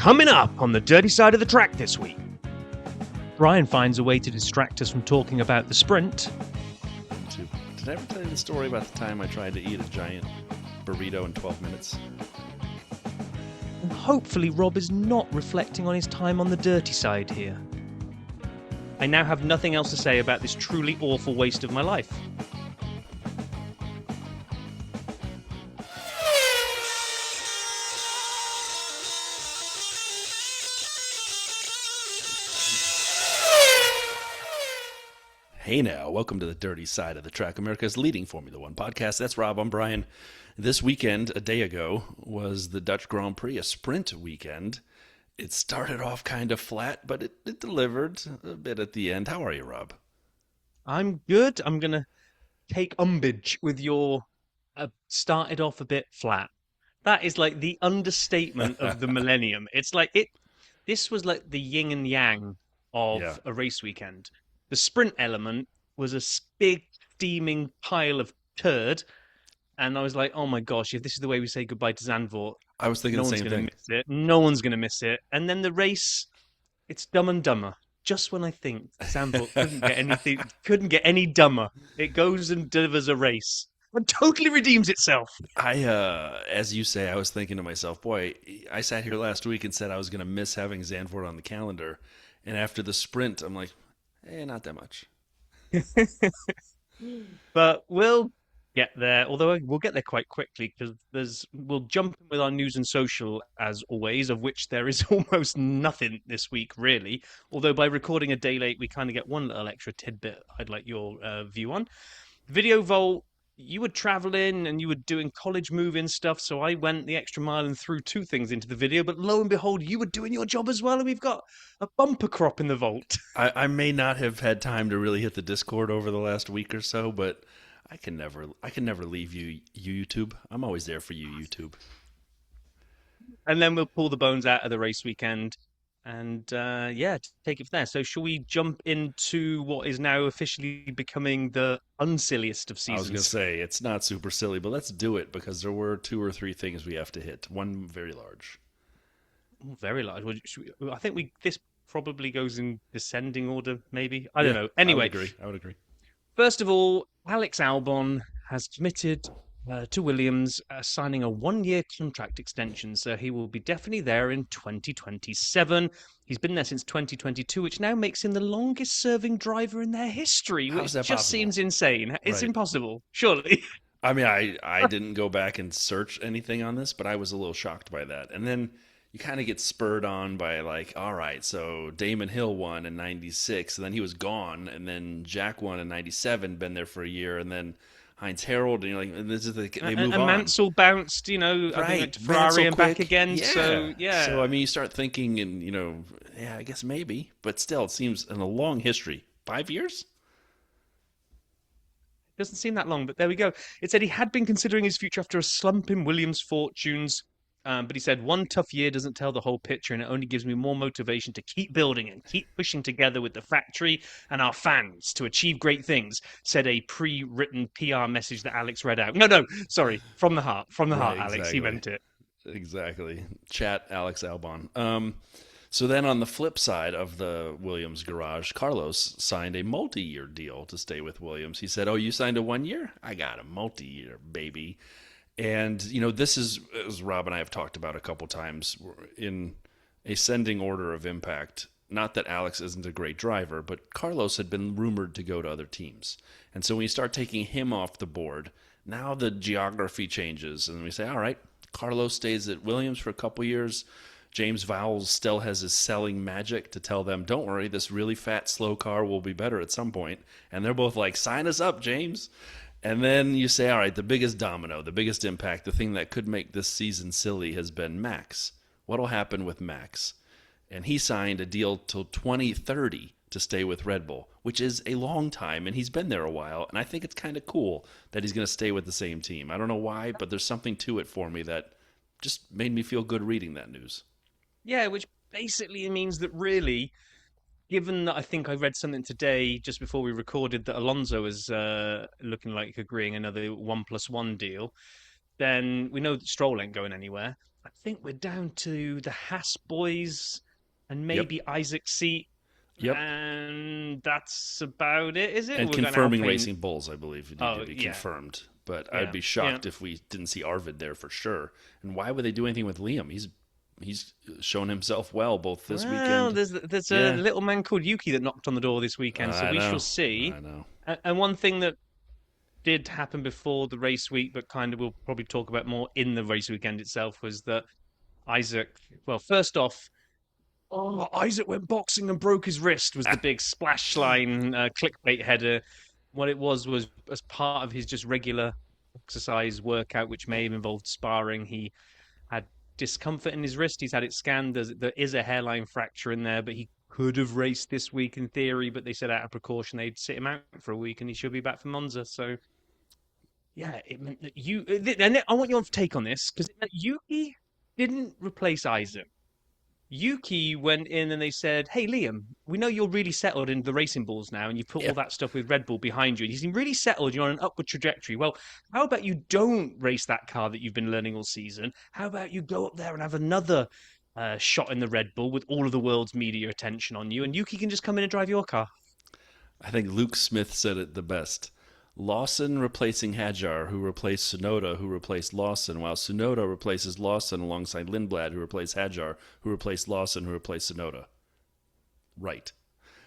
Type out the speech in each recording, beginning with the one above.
Coming up on the dirty side of the track this week, Brian finds a way to distract us from talking about the sprint. Did I ever tell you the story about the time I tried to eat a giant burrito in 12 minutes? And hopefully Rob is not reflecting on his time on the dirty side here. I now have nothing else to say about this truly awful waste of my life. Hey now, welcome to the dirty side of the track, America's leading Formula One podcast. That's Rob, I'm Brian. This weekend, a day ago, was the Dutch Grand Prix, a sprint weekend. It started off kind of flat, but it delivered a bit at the end. How are you, Rob? I'm good. I'm going to take umbrage with your started off a bit flat. That is like the understatement of the millennium. It's like this was like the yin and yang of a race weekend. The sprint element was a big steaming pile of turd, and I was like, "Oh my gosh! If this is the way we say goodbye to Zandvoort, I was thinking no the same thing. Miss it. No one's going to miss it." And then the race, it's Dumb and Dumber. Just when I think Zandvoort couldn't get any dumber, it goes and delivers a race and totally redeems itself. As you say, I was thinking to myself, boy, I sat here last week and said I was going to miss having Zandvoort on the calendar, and after the sprint, I'm like, not that much. But we'll get there, although we'll get there quite quickly because we'll jump in with our news and social as always, of which there is almost nothing this week, really. Although by recording a day late, we kind of get one little extra tidbit I'd like your view on. Video Vault, you were traveling and you were doing college move-in stuff, so I went the extra mile and threw two things into the video, but lo and behold, you were doing your job as well, and we've got a bumper crop in the vault. I may not have had time to really hit the Discord over the last week or so, but I can never leave you, YouTube. I'm always there for you, YouTube. And then we'll pull the bones out of the race weekend and take it from there. So shall we jump into what is now officially becoming the unsilliest of seasons? I was going to say, it's not super silly, but let's do it because there were two or three things we have to hit. One very large. Very large. I think this probably goes in descending order, maybe. I don't know. Anyway. I would agree. First of all, Alex Albon has committed to Williams, signing a one-year contract extension, so he will be definitely there in 2027. He's been there since 2022, which now makes him the longest-serving driver in their history, which just seems insane. It's impossible, surely. I mean, I didn't go back and search anything on this, but I was a little shocked by that. And then you kind of get spurred on by like, all right, so Damon Hill won in 96, and then he was gone, and then Jack won in 97, been there for a year, and then Heinz Harold, and you're like, and this is they move on. And Mansell bounced, I think to Ferrari and back again. Yeah. So I mean, you start thinking, and I guess maybe, but still, it seems in a long history, 5 years. Doesn't seem that long, but there we go. It said he had been considering his future after a slump in Williams' fortunes. But he said, one tough year doesn't tell the whole picture, and it only gives me more motivation to keep building and keep pushing together with the factory and our fans to achieve great things, said a pre-written PR message that Alex read out. No, sorry, from the heart. From the heart, Alex, he meant it. Exactly. Chat Alex Albon. So then on the flip side of the Williams garage, Carlos signed a multi-year deal to stay with Williams. He said, you signed a 1 year? I got a multi-year, baby. And, this is, as Rob and I have talked about a couple times, in ascending order of impact. Not that Alex isn't a great driver, but Carlos had been rumored to go to other teams. And so when you start taking him off the board, now the geography changes. And we say, all right, Carlos stays at Williams for a couple years. James Vowles still has his selling magic to tell them, don't worry, this really fat, slow car will be better at some point. And they're both like, sign us up, James. And then you say, all right, the biggest domino, the biggest impact, the thing that could make this season silly has been Max. What'll happen with Max? And he signed a deal till 2030 to stay with Red Bull, which is a long time, and he's been there a while. And I think it's kind of cool that he's going to stay with the same team. I don't know why, but there's something to it for me that just made me feel good reading that news. Yeah, which basically means that really, given that I think I read something today just before we recorded that Alonso is looking like agreeing another 1+1 deal, then we know that Stroll ain't going anywhere. I think we're down to the Haas boys and Yep. maybe Isaac Seat, Yep. and that's about it, is it? And We're going confirming Alpine. Racing Bulls, I believe, need to Oh, be yeah, confirmed. But I'd yeah, be yeah. shocked if we didn't see Arvid there for sure. And why would they do anything with Liam? He's shown himself well both this Well, weekend. there's a Yeah, little man called Yuki that knocked on the door this weekend, so I we shall know. see. I know. And one thing that did happen before the race week, but kind of we'll probably talk about more in the race weekend itself, was that Isaac. Well, first off, oh, Isaac went boxing and broke his wrist was the big splash line clickbait header. What it was as part of his just regular exercise workout, which may have involved sparring. He had discomfort in his wrist. He's had it scanned. There is a hairline fracture in there, but he could have raced this week in theory. But they said out of precaution they'd sit him out for a week, and he should be back for Monza. So yeah, it meant that and I want your take on this because Yuki didn't replace Isaac. Yuki went in and they said, "Hey, Liam, we know you're really settled in the racing balls now, and you put all Yep. that stuff with Red Bull behind you. And you seem really settled. You're on an upward trajectory. Well, how about you don't race that car that you've been learning all season? How about you go up there and have another shot in the Red Bull with all of the world's media attention on you, and Yuki can just come in and drive your car." I think Luke Smith said it the best. Lawson replacing Hajar, who replaced Sonoda, who replaced Lawson, while Sonoda replaces Lawson alongside Lindblad, who replaced Hajar, who replaced Lawson, who replaced Sonoda. Right.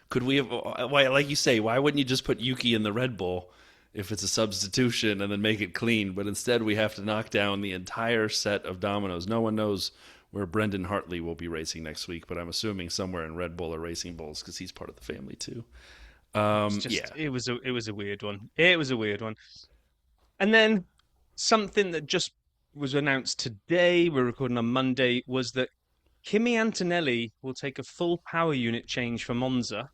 Could we have, why, like you say, why wouldn't you just put Yuki in the Red Bull if it's a substitution and then make it clean? But instead, we have to knock down the entire set of dominoes. No one knows where Brendan Hartley will be racing next week, but I'm assuming somewhere in Red Bull or Racing Bulls because he's part of the family too. It's Yeah, just it was a weird one. It was a weird one. And then something that just was announced today, we're recording on Monday, was that Kimi Antonelli will take a full power unit change for Monza,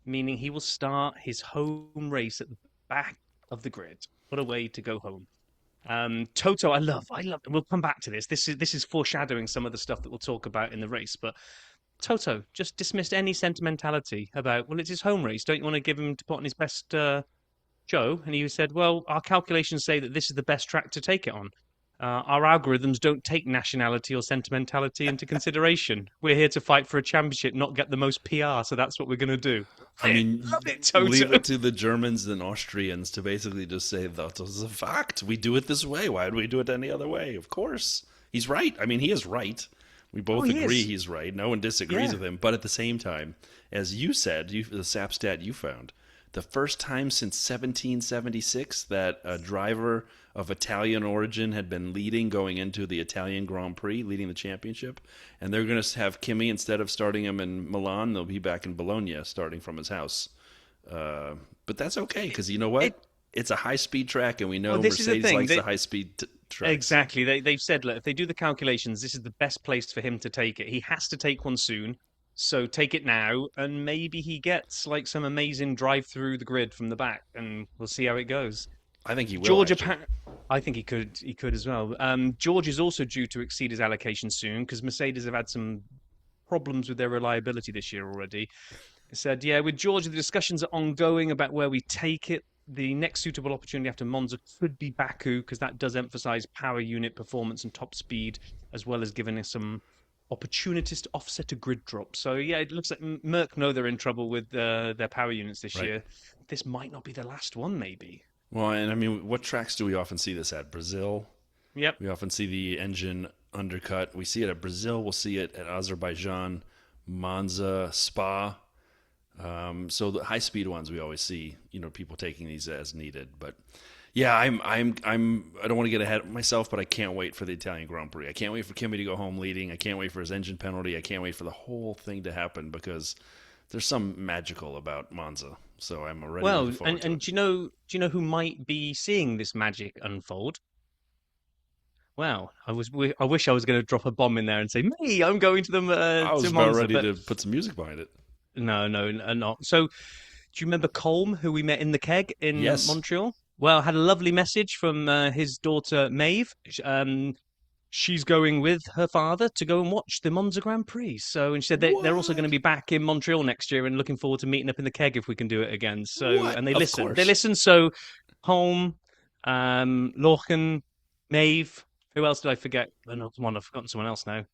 meaning he will start his home race at the back of the grid. What a way to go home. Toto, I love. We'll come back to this. This is foreshadowing some of the stuff that we'll talk about in the race. But Toto just dismissed any sentimentality about. Well, it's his home race. Don't you want to give him to put on his best show? And he said, "Well, our calculations say that this is the best track to take it on. Our algorithms don't take nationality or sentimentality into consideration. We're here to fight for a championship, not get the most PR. So that's what we're going to do." I mean, Love it, leave Toto. it to the Germans and Austrians to basically just say that was a fact. We do it this way. Why would we do it any other way? Of course, he's right. I mean, he is right. We Oh, both he agree is. he's right. No one disagrees Yeah. with him. But at the same time, as you said, the SAP stat you found, the first time since 1776 that a driver of Italian origin had been leading going into the Italian Grand Prix, leading the championship. And they're going to have Kimi, instead of starting him in Milan, they'll be back in Bologna, starting from his house. But that's okay, because you know It. what? It's a high speed track, and we Well, know this is the Mercedes thing. likes the high speed tracks. Exactly. They've said, look, if they do the calculations, this is the best place for him to take it. He has to take one soon. So take it now, and maybe he gets like some amazing drive through the grid from the back, and we'll see how it goes. I think he will, George, actually. I think he could as well. George is also due to exceed his allocation soon because Mercedes have had some problems with their reliability this year already. It said, yeah, with George, the discussions are ongoing about where we take it. The next suitable opportunity after Monza could be Baku because that does emphasize power unit performance and top speed, as well as giving us some opportunities to offset a grid drop. So yeah, it looks like Merck know they're in trouble with their power units this Right. year. This might not be the last one, maybe. Well, and I mean, what tracks do we often see this at? Brazil. Yep. We often see the engine undercut. We see it at Brazil. We'll see it at Azerbaijan, Monza, Spa. So the high speed ones we always see, people taking these as needed. But yeah, I don't want to get ahead of myself, but I can't wait for the Italian Grand Prix. I can't wait for Kimi to go home leading. I can't wait for his engine penalty. I can't wait for the whole thing to happen because there's some magical about Monza. So I'm already Well, looking forward to it. and do you know who might be seeing this magic unfold? Well, I wish I was going to drop a bomb in there and say me, I'm going to them I was to about Monza, ready but to put some music behind it. no, not. So, do you remember Colm, who we met in the keg in Yes. Montreal? Well, I had a lovely message from his daughter Maeve. She's going with her father to go and watch the Monza Grand Prix. So, and she said they're also going to What? be back in Montreal next year and looking forward to meeting up in the keg if we can do it again. So, What? and they Of listen. They course. listen. So, Holm, Lorcan, Maeve, Who else did I forget? Oh, no, come on, I've forgotten someone else now.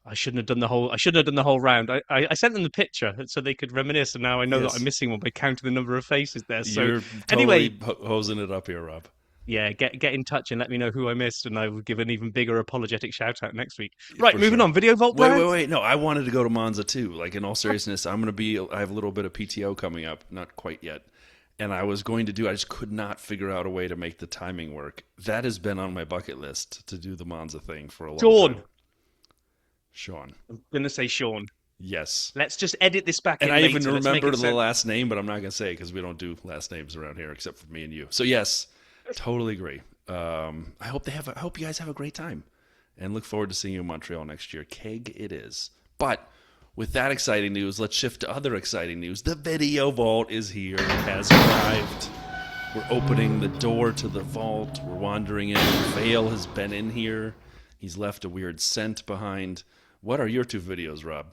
I shouldn't have done the whole. I shouldn't have done the whole round. I sent them the picture so they could reminisce, and now I know that I'm Yes, missing one by counting the number of faces there. So you're anyway, totally hosing it up here, Rob. yeah, get in touch and let me know who I missed, and I will give an even bigger apologetic shout out next week. Right, For moving sure. on. Video Vault, Wait, wait, Brad. wait. No, I wanted to go to Monza too. Like in all seriousness, I'm gonna be. I have a little bit of PTO coming up, not quite yet, and I was going to do. I just could not figure out a way to make the timing work. That has been on my bucket list to do the Monza thing for a long time. Sean. Sean. I'm gonna say Sean. Yes. Let's just edit this back And in I even later. Let's make remember it the sound. last name, but I'm not gonna say it because we don't do last names around here except for me and you. So yes, totally agree. I hope they have. I hope you guys have a great time, and look forward to seeing you in Montreal next year. Keg it is. But with that exciting news, let's shift to other exciting news. The Video Vault is here. It has arrived. We're opening the door to the vault. We're wandering in. Vale has been in here. He's left a weird scent behind. What are your two videos, Rob?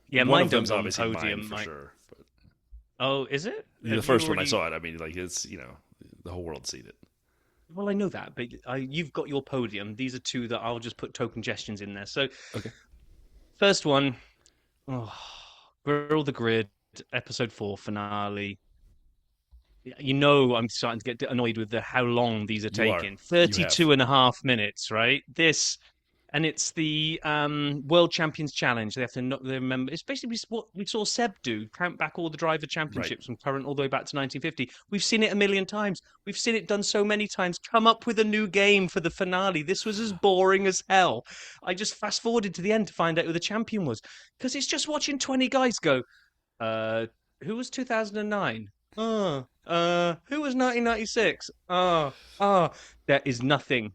Yeah, One mine of don't them's go on obviously mine podium, for Mike. sure. But Oh, is it? the Have you first one I already? saw it, I mean, like it's the whole world's seen it. Well, I know that, but you've got your podium. These are two that I'll just put token gestions in there. So, Okay. first one, oh, Grill the Grid, episode 4 finale. You know, I'm starting to get annoyed with how long these are You are. taking. You have. 32 and a half minutes, right? And it's the World Champions Challenge. They have to not they remember. It's basically what we saw Seb do, count back all the driver Right. championships from current all the way back to 1950. We've seen it a million times. We've seen it done so many times. Come up with a new game for the finale. This was as boring as hell. I just fast forwarded to the end to find out who the champion was because it's just watching 20 guys go. Uh, who was 2009? Who was 1996? There is nothing.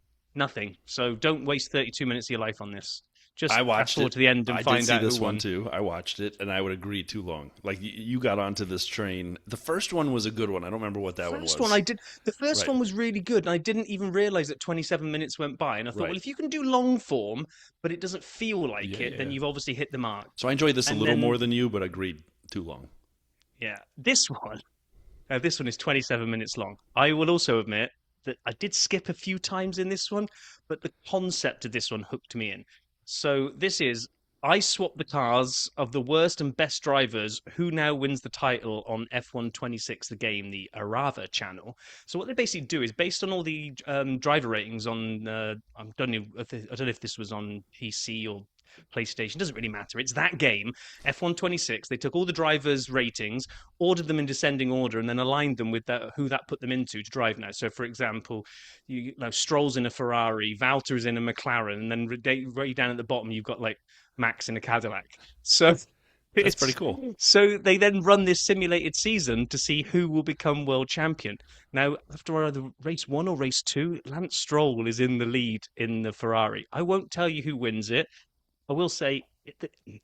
So don't waste 32 minutes of your life on this. I Just fast watched forward it. to the end and I did find see out who this one won. too. I watched it, and I would agree too long. Like you got onto this train. The first one was a good one. I don't remember what that one First one was. I did. The first Right. one was really good, and I didn't even realize that 27 minutes went by. And I thought, well, Right. if you can do long form, but it doesn't feel Yeah, like yeah, it, then yeah. you've obviously hit the mark. So I enjoyed this a And little more then, than you, but agreed too long. yeah, this one is 27 minutes long. I will also admit that I did skip a few times in this one, but the concept of this one hooked me in. So this is I swap the cars of the worst and best drivers who now wins the title on F1 26, the game, the Arava channel. So what they basically do is based on all the driver ratings on I don't know if this was on PC or PlayStation, doesn't really matter. It's that game, F1 26. They took all the drivers' ratings, ordered them in descending order, and then aligned them with who that put them into to drive now. So, for example, you know, Stroll's in a Ferrari, Valtteri is in a McLaren, and then right down at the bottom, you've got like Max in a Cadillac. So That's pretty it's cool. so they then run this simulated season to see who will become world champion. Now, after either race 1 or race 2, Lance Stroll is in the lead in the Ferrari. I won't tell you who wins it. I will say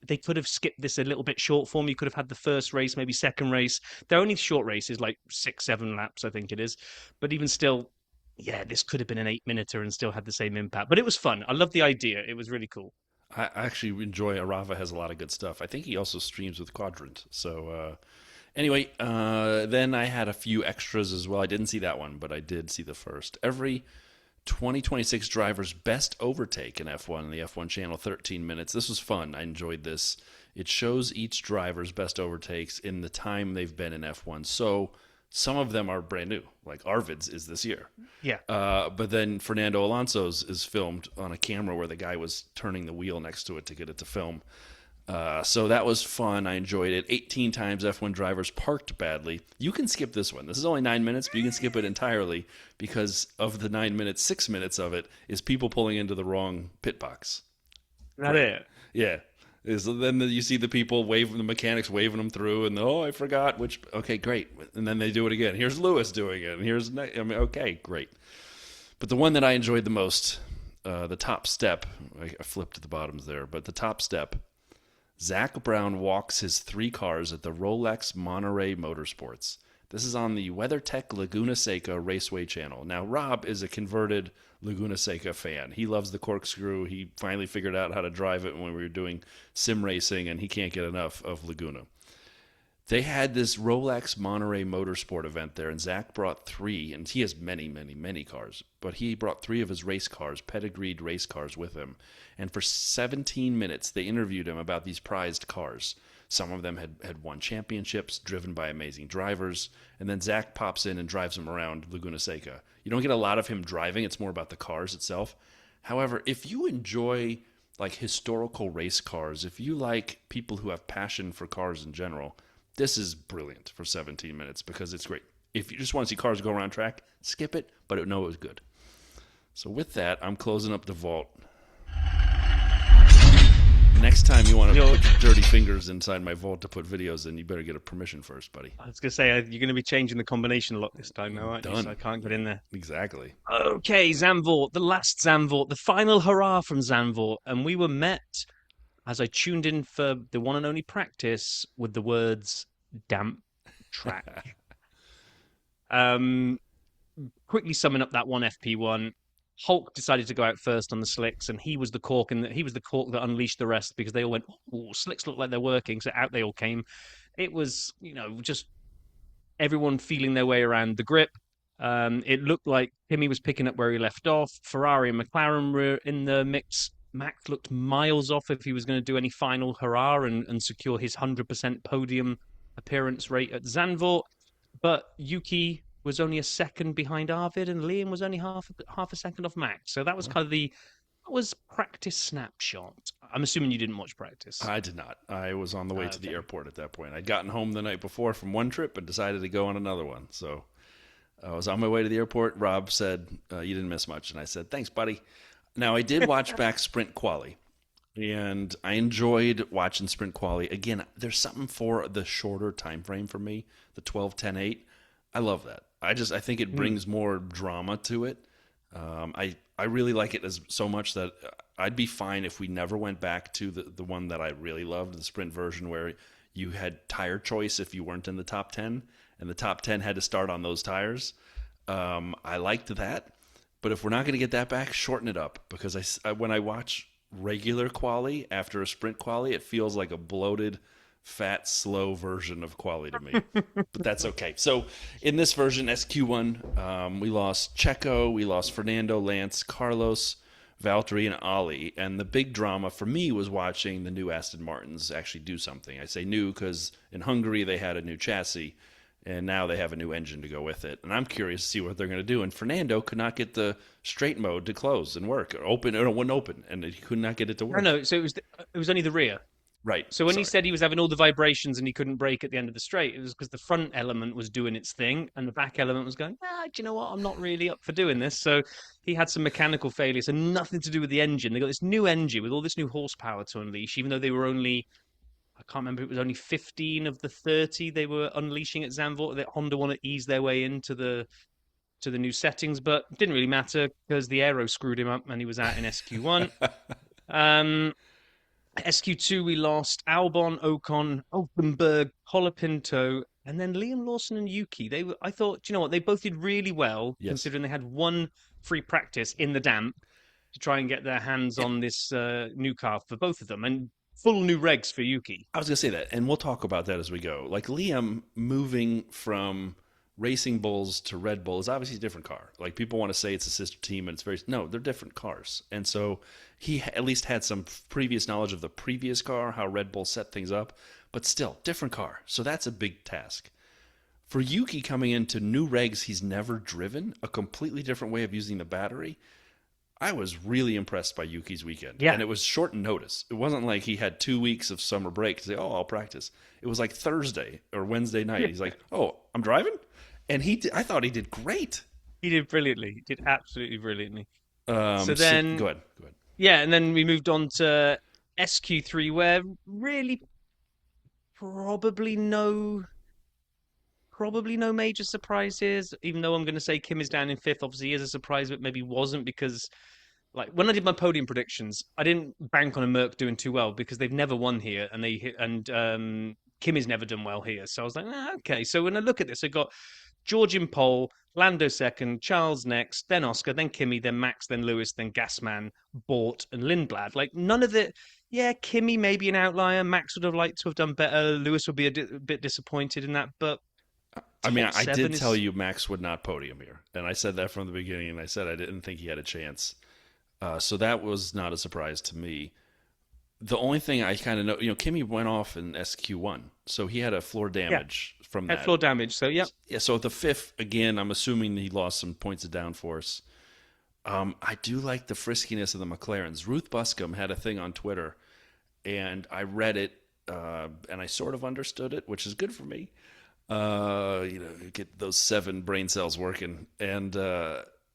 they could have skipped this a little bit short form. You could have had the first race, maybe second race. They're only short races, like 6, 7 laps, I think it is. But even still, yeah, this could have been an 8 minuter and still had the same impact. But it was fun. I love the idea. It was really cool. I actually enjoy Arava has a lot of good stuff. I think he also streams with Quadrant. So anyway, then I had a few extras as well. I didn't see that one, but I did see the first. Every 2026 drivers best overtake in F1 in the F1 channel, 13 minutes. This was fun. I enjoyed this. It shows each driver's best overtakes in the time they've been in F1. So some of them are brand new, like Arvid's is this year. Yeah. But then Fernando Alonso's is filmed on a camera where the guy was turning the wheel next to it to get it to film. So that was fun. I enjoyed it. 18 times F1 drivers parked badly. You can skip this one. This is only 9 minutes, but you can skip it entirely because of the 9 minutes, 6 minutes of it is people pulling into the wrong pit box. That it. Yeah. Then you see the people waving, the mechanics waving them through, and I forgot which. Okay, great. And then they do it again. Here's Lewis doing it, and okay, great. But the one that I enjoyed the most, the top step, I flipped the bottoms there, but the top step, Zach Brown walks his 3 cars at the Rolex Monterey Motorsports. This is on the WeatherTech Laguna Seca Raceway channel. Now, Rob is a converted Laguna Seca fan. He loves the corkscrew. He finally figured out how to drive it when we were doing sim racing, and he can't get enough of Laguna. They had this Rolex Monterey Motorsport event there, and Zach brought three, and he has many, many, many cars, but he brought three of his race cars, pedigreed race cars, with him. And for 17 minutes, they interviewed him about these prized cars. Some of them had won championships, driven by amazing drivers, and then Zach pops in and drives them around Laguna Seca. You don't get a lot of him driving, it's more about the cars itself. However, if you enjoy like historical race cars, if you like people who have passion for cars in general, this is brilliant for 17 minutes because it's great. If you just want to see cars go around track, skip it, but know it was good. So with that, I'm closing up the vault. Next time you want to put your dirty fingers inside my vault to put videos in, you better get a permission first, buddy. I was going to say, you're going to be changing the combination lock this time now, aren't you? So I can't get in there. Exactly. Okay, Zandvoort, the last Zandvoort, the final hurrah from Zandvoort. And we were met, as I tuned in for the one and only practice, with the words, damp track. Quickly summing up that one FP1, Hulk decided to go out first on the slicks, and he was the cork, and he was the cork that unleashed the rest because they all went, "Oh, slicks look like they're working," so out they all came. It was, just everyone feeling their way around the grip. It looked like Kimi was picking up where he left off. Ferrari and McLaren were in the mix. Max looked miles off if he was going to do any final hurrah and secure his 100% podium appearance rate at Zandvoort. But Yuki was only a second behind Arvid, and Liam was only half a second off Max. So that was kind of that was practice snapshot. I'm assuming you didn't watch practice. I did not. I was on the way to the airport at that point. I'd gotten home the night before from one trip and decided to go on another one. So I was on my way to the airport. Rob said, "You didn't miss much." And I said, "Thanks, buddy." Now, I did watch back Sprint Quali, and I enjoyed watching Sprint Quali. Again, there's something for the shorter time frame for me, the 12-10-8. I love that. I think it brings more drama to it. I really like it so much that I'd be fine if we never went back to the one that I really loved, the sprint version, where you had tire choice if you weren't in the top 10, and the top 10 had to start on those tires. I liked that, but if we're not going to get that back, shorten it up, because when I watch regular quali after a sprint quali, it feels like a bloated, fat, slow version of quali to me. But that's okay. So in this version, SQ1, we lost Checo, we lost Fernando, Lance, Carlos, Valtteri, and Ali. And the big drama for me was watching the new Aston Martins actually do something. I say new because in Hungary they had a new chassis, and now they have a new engine to go with it. And I'm curious to see what they're going to do. And Fernando could not get the straight mode to close and work, or open, or it wouldn't open, and he could not get it to work. No, so it was only the rear. Right. So when he said he was having all the vibrations and he couldn't brake at the end of the straight, it was because the front element was doing its thing and the back element was going, do you know what? I'm not really up for doing this. So he had some mechanical failures and nothing to do with the engine. They got this new engine with all this new horsepower to unleash, even though they were only, I can't remember, it was only 15 of the 30 they were unleashing at Zandvoort. That Honda want to ease their way into the new settings, but it didn't really matter because the aero screwed him up and he was out in SQ1. SQ2, we lost Albon, Ocon, Hulkenberg, Colapinto, and then Liam Lawson and Yuki. I thought, do you know what? They both did really well, considering they had one free practice in the damp to try and get their hands on this new car for both of them, and full new regs for Yuki. I was going to say that, and we'll talk about that as we go. Like Liam moving from Racing Bulls to Red Bull is obviously a different car. Like people want to say it's a sister team, and no, they're different cars. And so he at least had some previous knowledge of the previous car, how Red Bull set things up, but still different car. So that's a big task. For Yuki coming into new regs he's never driven, a completely different way of using the battery, I was really impressed by Yuki's weekend. Yeah. And it was short notice. It wasn't like he had 2 weeks of summer break to say, I'll practice. It was like Thursday or Wednesday night. He's like, I'm driving? And I thought he did great. He did brilliantly. He did absolutely brilliantly. So then, go ahead. Yeah, and then we moved on to SQ3, where really probably no major surprises. Even though I'm going to say Kim is down in fifth, obviously he is a surprise, but maybe wasn't, because like when I did my podium predictions, I didn't bank on a Merc doing too well because they've never won here, and Kim has never done well here. So I was like, okay. So when I look at this, I got George in pole, Lando second, Charles next, then Oscar, then Kimi, then Max, then Lewis, then Gassman, Bort, and Lindblad. Like none of it. Yeah, Kimmy may be an outlier. Max would have liked to have done better. Lewis would be a bit disappointed in that, but I mean, top I did seven tell is you Max would not podium here, and I said that from the beginning, and I said I didn't think he had a chance. So that was not a surprise to me. The only thing I kind of know, Kimmy went off in SQ1, so he had a floor yeah, damage from head that. floor damage. So yeah, Yeah, so at the fifth, again, I'm assuming he lost some points of downforce. I do like the friskiness of the McLarens. Ruth Buscom had a thing on Twitter, and I read it, and I sort of understood it, which is good for me. Get those 7 brain cells working, and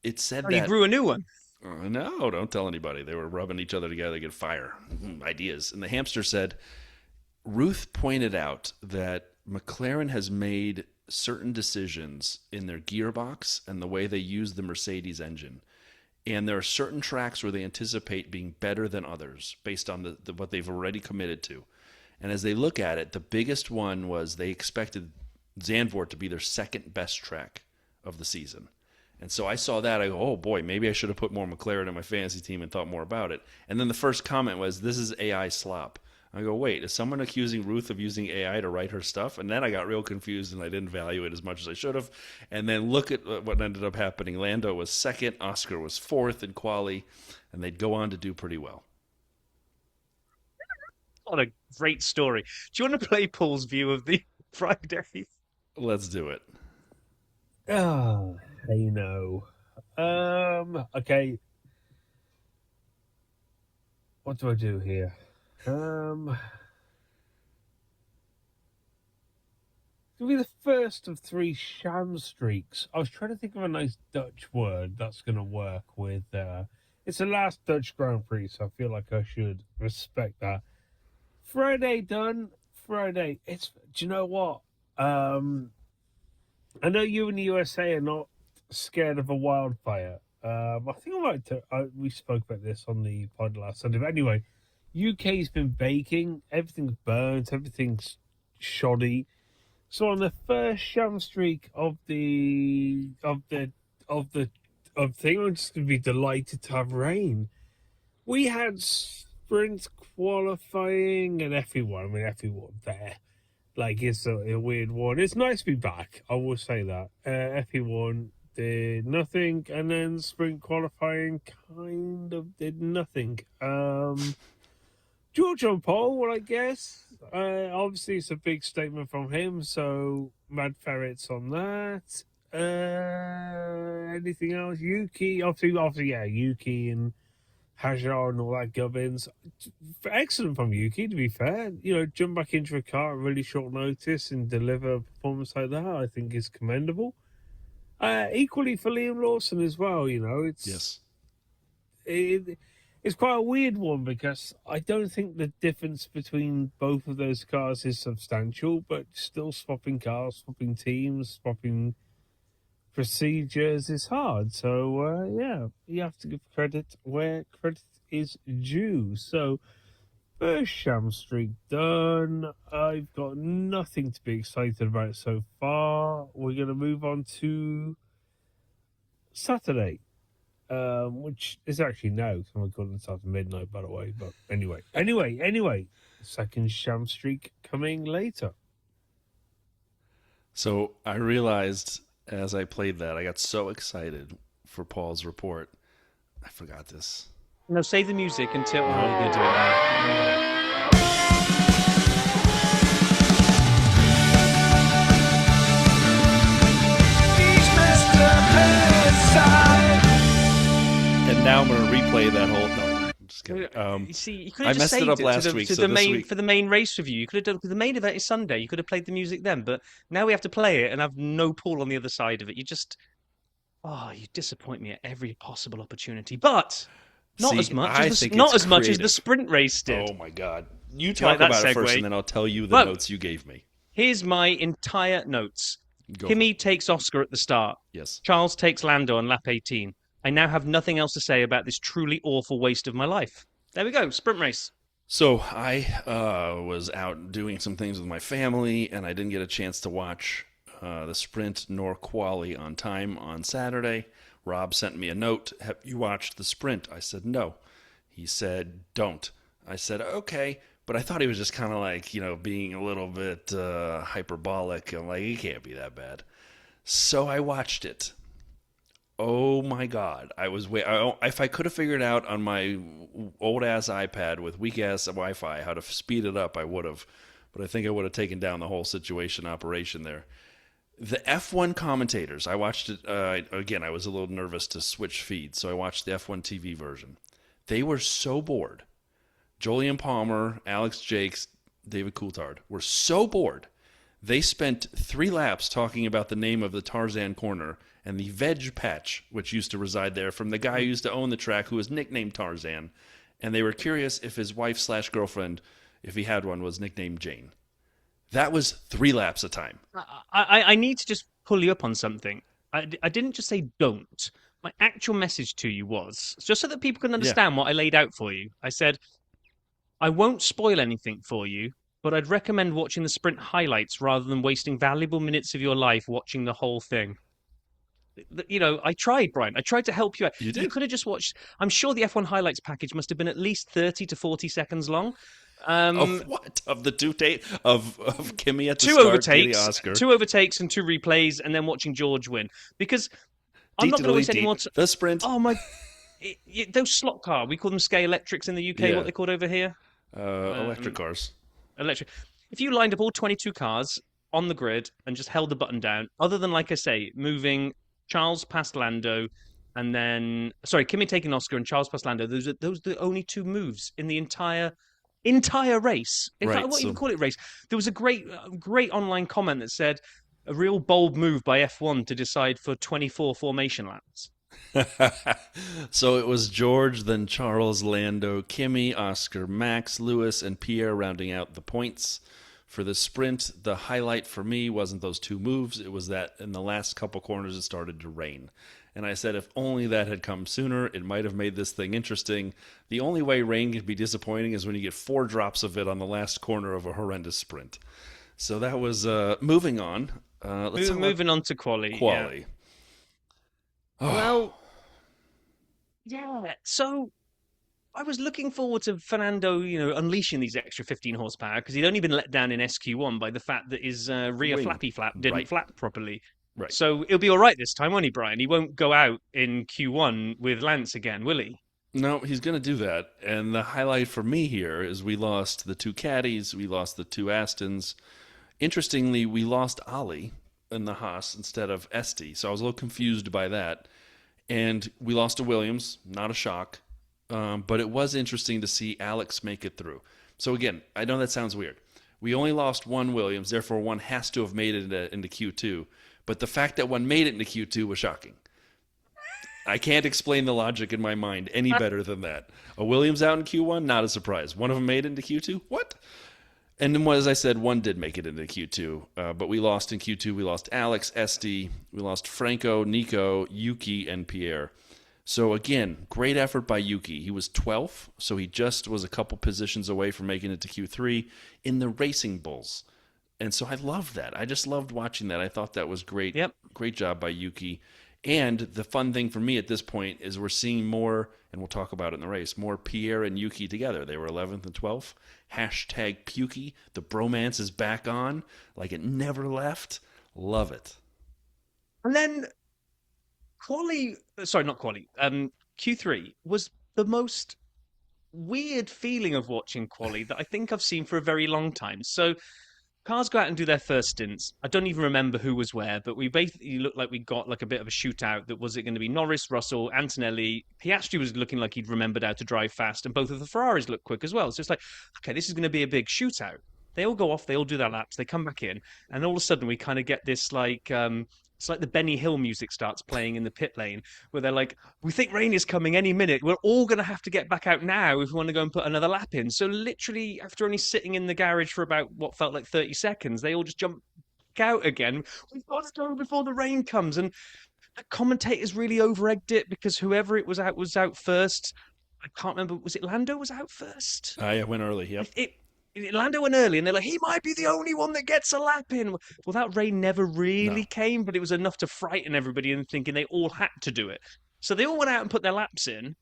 it said oh, you that. grew a new one. No, don't tell anybody. They were rubbing each other together to get fire ideas. And the hamster said, Ruth pointed out that McLaren has made certain decisions in their gearbox and the way they use the Mercedes engine. And there are certain tracks where they anticipate being better than others based on what they've already committed to. And as they look at it, the biggest one was they expected Zandvoort to be their second best track of the season. And so I saw that. I go, oh boy, maybe I should have put more McLaren in my fantasy team and thought more about it. And then the first comment was, this is AI slop. I go, wait, is someone accusing Ruth of using AI to write her stuff? And then I got real confused and I didn't value it as much as I should have. And then look at what ended up happening. Lando was second, Oscar was fourth in quali, and they'd go on to do pretty well. What a great story. Do you want to play Paul's view of the Friday? Let's do it. Ah, hey no. Okay. What do I do here? It'll be the first of 3 sham streaks. I was trying to think of a nice Dutch word that's going to work with. It's the last Dutch Grand Prix, so I feel like I should respect that. Friday done. Friday. Do you know what? I know you in the USA are not scared of a wildfire. I think we spoke about this on the pod last Sunday. But anyway, UK's been baking. Everything's burnt. Everything's shoddy. So on the first sham streak of thing, I'm just going to be delighted to have rain. We had sprint qualifying and everyone. I mean, everyone there. Like, it's a weird one. It's nice to be back, I will say that. FP1 did nothing, and then sprint qualifying kind of did nothing. George on pole, well, I guess. Obviously, it's a big statement from him, so mad ferrets on that. Anything else? Yuki, obviously, yeah, Yuki and Hajar and all that gubbins. Excellent from Yuki, to be fair. Jump back into a car at really short notice and deliver a performance like that, I think is commendable. Equally for Liam Lawson as well, Yes. It's quite a weird one because I don't think the difference between both of those cars is substantial, but still swapping cars, swapping teams, swapping procedures is hard. So, yeah, you have to give credit where credit is due. So, first sham streak done. I've got nothing to be excited about so far. We're going to move on to Saturday, which is actually now. I'm recording this after midnight, by the way. But anyway, second sham streak coming later. So I realized as I played that, I got so excited for Paul's report. I forgot this. No, save the music until. Oh, you're going to do it now. And now I'm going to replay that whole. No, I'm just kidding. You see, you could I have just messed it saved up last week, to so the this main week- for the main race review. You could have done because the main event is Sunday. You could have played the music then, but now we have to play it and have no Paul on the other side of it. You disappoint me at every possible opportunity. But not See, as much I as think not it's as much as the creative. sprint race did. Oh my God! You Do you like talk that about it first, segue? and then I'll tell you the Well, notes you gave me. Here's my entire notes. Go Kimi takes Oscar at the start. Yes. Charles takes Lando on lap 18. I now have nothing else to say about this truly awful waste of my life. There we go, sprint race. So I was out doing some things with my family, and I didn't get a chance to watch the sprint nor quali on time on Saturday. Rob sent me a note. Have you watched the sprint? I said no. He said don't. I said, okay. But I thought he was just kind of like, being a little bit hyperbolic. I'm like, he can't be that bad. So I watched it. Oh my God. If I could have figured out on my old ass iPad with weak ass Wi Fi how to speed it up, I would have. But I think I would have taken down the whole situation operation there. The F1 commentators, I watched it again. I was a little nervous to switch feeds, so I watched the F1 TV version. They were so bored. Jolyon Palmer, Alex Jakes, David Coulthard were so bored. They spent 3 laps talking about the name of the Tarzan corner and the veg patch, which used to reside there, from the guy who used to own the track, who was nicknamed Tarzan. And they were curious if his wife/girlfriend, if he had one, was nicknamed Jane. That was 3 laps of time. I need to just pull you up on something. I didn't just say don't. My actual message to you was, just so that people can Yeah. understand what I laid out for you, I said, I won't spoil anything for you, but I'd recommend watching the sprint highlights rather than wasting valuable minutes of your life watching the whole thing. I tried, Brian. I tried to help you out. You You did? could have just watched. I'm sure the F1 highlights package must have been at least 30 to 40 seconds long. Of what? Of the two of Kimmy at the Two start getting overtakes, Oscar. two overtakes, and 2 replays, and then watching George win. Because I'm not going to waste any more time. The sprint. Oh my! Those slot car, we call them Sky Electrics in the UK. Yeah. What they called over here? Electric cars. Electric. If you lined up all 22 cars on the grid and just held the button down, other than, like I say, moving Charles past Lando, and then Kimi taking Oscar and Charles past Lando, those are the only 2 moves in the entire race. In fact, I won't even call it race. There was a great online comment that said a real bold move by F1 to decide for 24 formation laps. So it was George, then Charles, Lando, Kimmy, Oscar, Max, Lewis, and Pierre rounding out the points. For the sprint, the highlight for me wasn't those 2 moves. It was that in the last couple corners it started to rain. And I said if only that had come sooner, it might have made this thing interesting. The only way rain can be disappointing is when you get 4 drops of it on the last corner of a horrendous sprint. So that was moving on. Moving on to quali. Quali. Yeah. Well, yeah. So I was looking forward to Fernando, unleashing these extra 15 horsepower because he'd only been let down in SQ1 by the fact that his rear Wing. flappy flap didn't Right. flap properly. Right. So he'll be all right this time, won't he, Brian? He won't go out in Q1 with Lance again, will he? No, he's going to do that. And the highlight for me here is we lost the 2 caddies, we lost the 2 Astons. Interestingly, we lost Ollie in the Haas instead of Esty, so I was a little confused by that. And we lost to Williams, not a shock, but it was interesting to see Alex make it through. So again, I know that sounds weird. We only lost 1 Williams, therefore one has to have made it into Q2. But the fact that one made it into Q2 was shocking. I can't explain the logic in my mind any better than that. A Williams out in Q1, not a surprise. One of them made it into Q2? What? And then, as I said, one did make it into Q2. But we lost in Q2. We lost Alex, Esty. We lost Franco, Nico, Yuki, and Pierre. So again, great effort by Yuki. He was 12th, so he just was a couple positions away from making it to Q3 in the Racing Bulls. And so I loved that. I just loved watching that. I thought that was great. Yep. Great job by Yuki. And the fun thing for me at this point is we're seeing more, and we'll talk about it in the race, more Pierre and Yuki together. They were 11th and 12th. Hashtag Pukey. The bromance is back on like it never left. Love it. And then Q3 was the most weird feeling of watching quali that I think I've seen for a very long time. So cars go out and do their first stints. I don't even remember who was where, but we basically looked like we got like a bit of a shootout. That was it going to be Norris, Russell, Antonelli. Piastri was looking like he'd remembered how to drive fast, and both of the Ferraris looked quick as well. So it's like, okay, this is going to be a big shootout. They all go off, they all do their laps, they come back in, and all of a sudden we kind of get this like it's like the Benny Hill music starts playing in the pit lane, where they're like, we think rain is coming any minute. We're all going to have to get back out now if we want to go and put another lap in. So literally, after only sitting in the garage for about what felt like 30 seconds, they all just jump back out again. We've got to go before the rain comes. And the commentators really over-egged it because whoever it was out first. I can't remember. Was it Lando was out first? I went early, yep. Lando went early, and they're like, he might be the only one that gets a lap in. Well, that rain never really came, but it was enough to frighten everybody into thinking they all had to do it. So they all went out and put their laps in.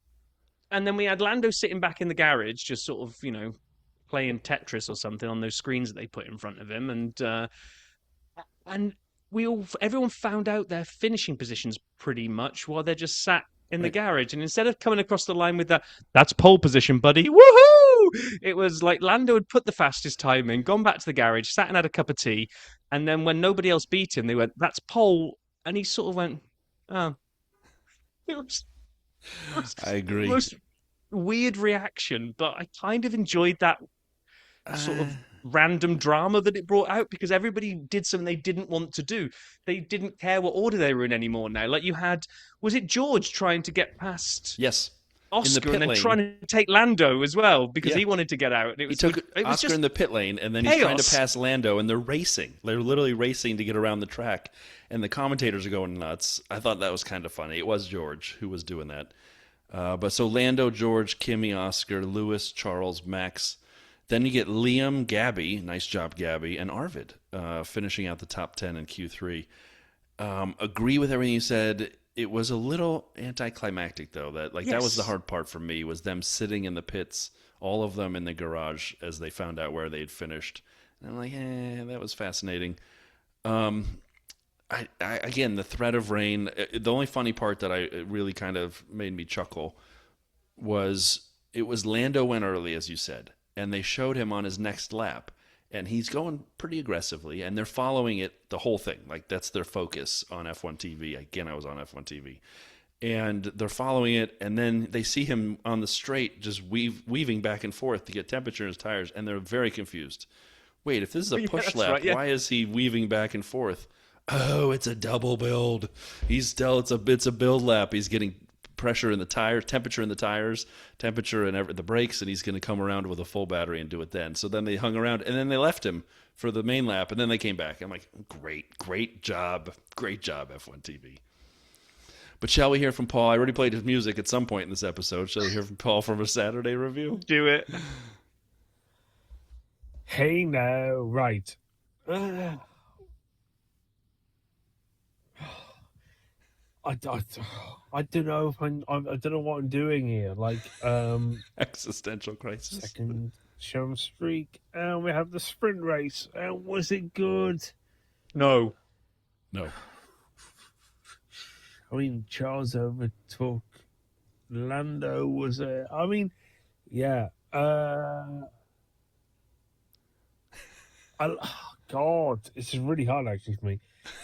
And then we had Lando sitting back in the garage, just sort of, playing Tetris or something on those screens that they put in front of him, and everyone found out their finishing positions pretty much while they're just sat in the Right. garage. And instead of coming across the line with that's pole position, buddy, woohoo! It was like Lando had put the fastest time in, gone back to the garage, sat and had a cup of tea, and then when nobody else beat him, they went, "That's pole," and he sort of went, "Oh." It was, it was I the agree. most weird reaction, but I kind of enjoyed that sort Uh, of random drama that it brought out because everybody did something they didn't want to do. They didn't care what order they were in anymore now. Like you had, was it George trying to get past yes. In the Oscar and pit then lane. trying to take Lando as well because Yeah. he wanted to get out? And He took it was Oscar just in the pit lane, and then he's trying to chaos. pass Lando, and they're racing. They're literally racing to get around the track, and the commentators are going nuts. I thought that was kind of funny. It was George who was doing that. But so Lando, George, Kimmy, Oscar, Lewis, Charles, Max. Then you get Liam, Gabby, nice job, Gabby, and Arvid finishing out the top 10 in Q3. Agree with everything you said. It was a little anticlimactic, though. That was the Yes. hard part for me, was them sitting in the pits, all of them in the garage, as they found out where they'd finished. And I'm like, that was fascinating. Again, the threat of rain. The only funny part that it really kind of made me chuckle was it was Lando went early, as you said, and they showed him on his next lap, and he's going pretty aggressively, and they're following it the whole thing. Like that's their focus on F1 TV. Again, I was on F1 TV, and they're following it, and then they see him on the straight just weaving back and forth to get temperature in his tires, and they're very confused. Wait, if this is a Yeah, push that's lap, right, yeah. why is he weaving back and forth? Oh, it's a double build. It's a build lap. He's getting pressure in the tire, temperature in the tires, temperature in the brakes, and he's going to come around with a full battery and do it then. So then they hung around, and then they left him for the main lap, and then they came back. I'm like, great job, F1 TV. But shall we hear from Paul? I already played his music at some point in this episode. Shall we hear from Paul from a Saturday review? Do it. Hey now, right. I don't know if I don't know what I'm doing here. Like, Existential crisis. second show streak, and we have the sprint race. And was it good? No. No. I mean, Charles overtook Lando. Was it? I mean, yeah. God, it's really hard actually for me.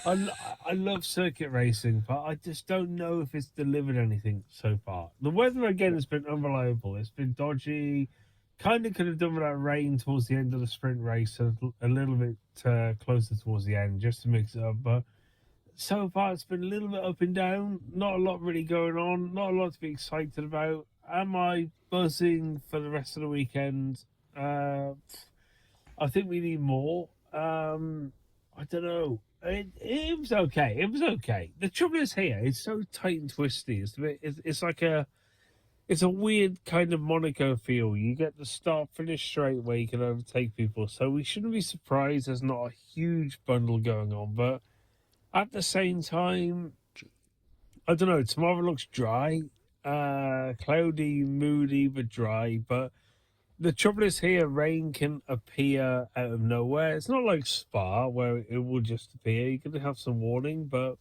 I love circuit racing, but I just don't know if it's delivered anything so far. The weather again has been unreliable. It's been dodgy. Kind of could have done with that rain towards the end of the sprint race, a little bit closer towards the end, just to mix it up. But so far, it's been a little bit up and down. Not a lot really going on. Not a lot to be excited about. Am I buzzing for the rest of the weekend? I think we need more. I don't know. It was okay. It was okay. The trouble is here. It's so tight and twisty. It's like it's a weird kind of Monaco feel. You get the start finish straight where you can overtake people. So we shouldn't be surprised there's not a huge bundle going on. But at the same time, I don't know. Tomorrow looks dry, cloudy, moody, but dry. But the trouble is here, rain can appear out of nowhere. It's not like Spa where it will just appear. You can have some warning, but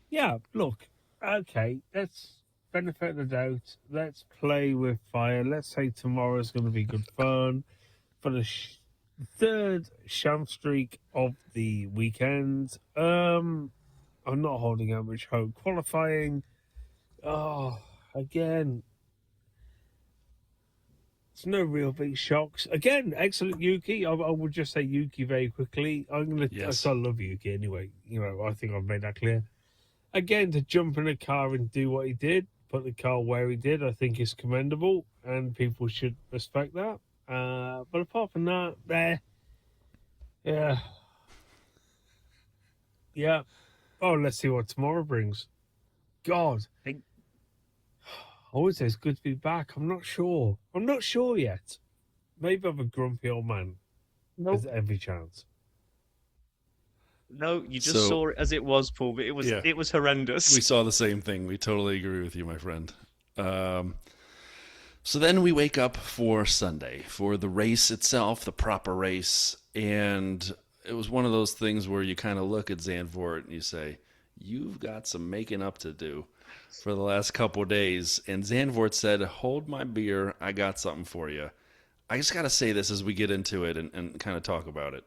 yeah, look, okay, let's benefit the doubt. Let's play with fire. Let's say tomorrow's going to be good fun for the third sham streak of the weekend. I'm not holding out much hope. Qualifying, again, it's no real big shocks. Again, excellent Yuki. I would just say Yuki very quickly. Yes. I love Yuki anyway. I think I've made that clear. Again, to jump in a car and do what he did, put the car where he did, I think is commendable, and people should respect that. But apart from that, yeah. Oh, let's see what tomorrow brings. God. I would say it's good to be back. I'm not sure. I'm not sure yet. Maybe I'm a grumpy old man. Nope. There's every chance. No, you just saw it as it was, Paul. But it was horrendous. We saw the same thing. We totally agree with you, my friend. So then we wake up for Sunday, for the race itself, the proper race. And it was one of those things where you kind of look at Zandvoort and you say, you've got some making up to do for the last couple of days. And Zandvoort said, hold my beer. I got something for you. I just got to say this as we get into it and kind of talk about it.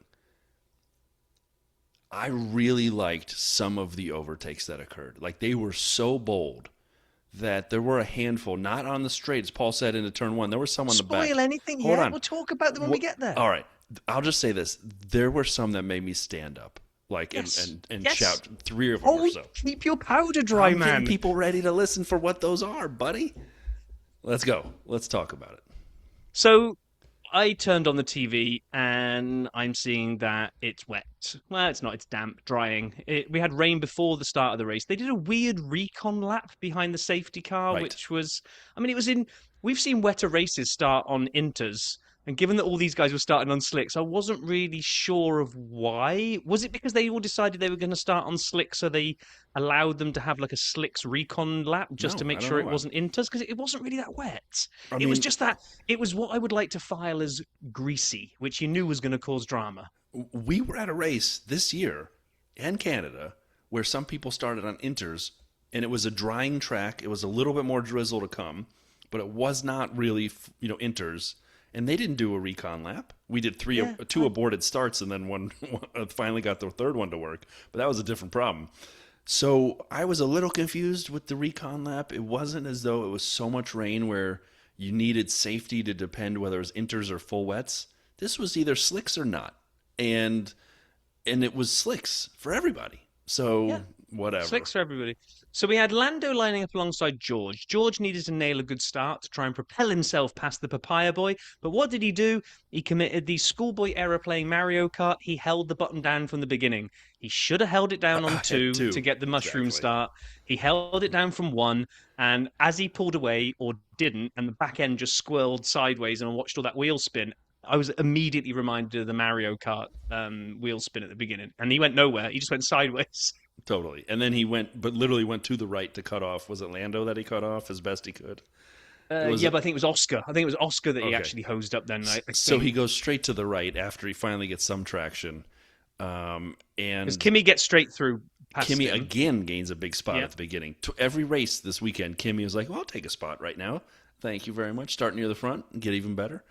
I really liked some of the overtakes that occurred. Like, they were so bold that there were a handful, not on the straight, as Paul said, into turn one. There was some on the back. Spoil anything Hold yet? on. We'll talk about them when we get there. All right. I'll just say this. There were some that made me stand up, like, Yes. and Yes. shout. 3 of them or so. Keep your powder dry, I'm man. getting people ready to listen for what those are, buddy. Let's go. Let's talk about it. So I turned on the TV and I'm seeing that it's wet. Well, it's not, it's damp, drying. We had rain before the start of the race. They did a weird recon lap behind the safety car, Right. which was, I mean, we've seen wetter races start on inters. And given that all these guys were starting on slicks, I wasn't really sure of why. Was it because they all decided they were going to start on slicks, so they allowed them to have like a slicks recon lap just to No, make I don't sure know it why. wasn't inters? Because it wasn't really that wet. I It was mean, just that it was what I would like to file as greasy, which you knew was going to cause drama. we were at a race this year in Canada where some people started on inters, and it was a drying track. It was a little bit more drizzle to come, but it was not really, inters. And they didn't do a recon lap. We did two aborted starts, and then one finally got the third one to work. But that was a different problem. So I was a little confused with the recon lap. It wasn't as though it was so much rain where you needed safety to depend whether it was inters or full wets. This was either slicks or not, and it was slicks for everybody. So Yeah. whatever. Slicks for everybody. So we had Lando lining up alongside George. George needed to nail a good start to try and propel himself past the papaya boy. But what did he do? He committed the schoolboy error playing Mario Kart. He held the button down from the beginning. He should have held it down on two Two, to get the mushroom exactly. start. He held it down from one. And as he pulled away, or didn't, and the back end just swirled sideways and I watched all that wheel spin, I was immediately reminded of the Mario Kart wheel spin at the beginning. And he went nowhere. He just went sideways. Totally. And then he literally went to the right to cut off. Was it Lando that he cut off as best he could? But I think it was Oscar. I think it was Oscar that he Okay. actually hosed up then. So he goes straight to the right after he finally gets some traction. And Because Kimmy gets straight through past Kimmy him. again gains a big spot Yeah. at the beginning. To every race this weekend, Kimmy was like, well, I'll take a spot right now. Thank you very much. Start near the front and get even better.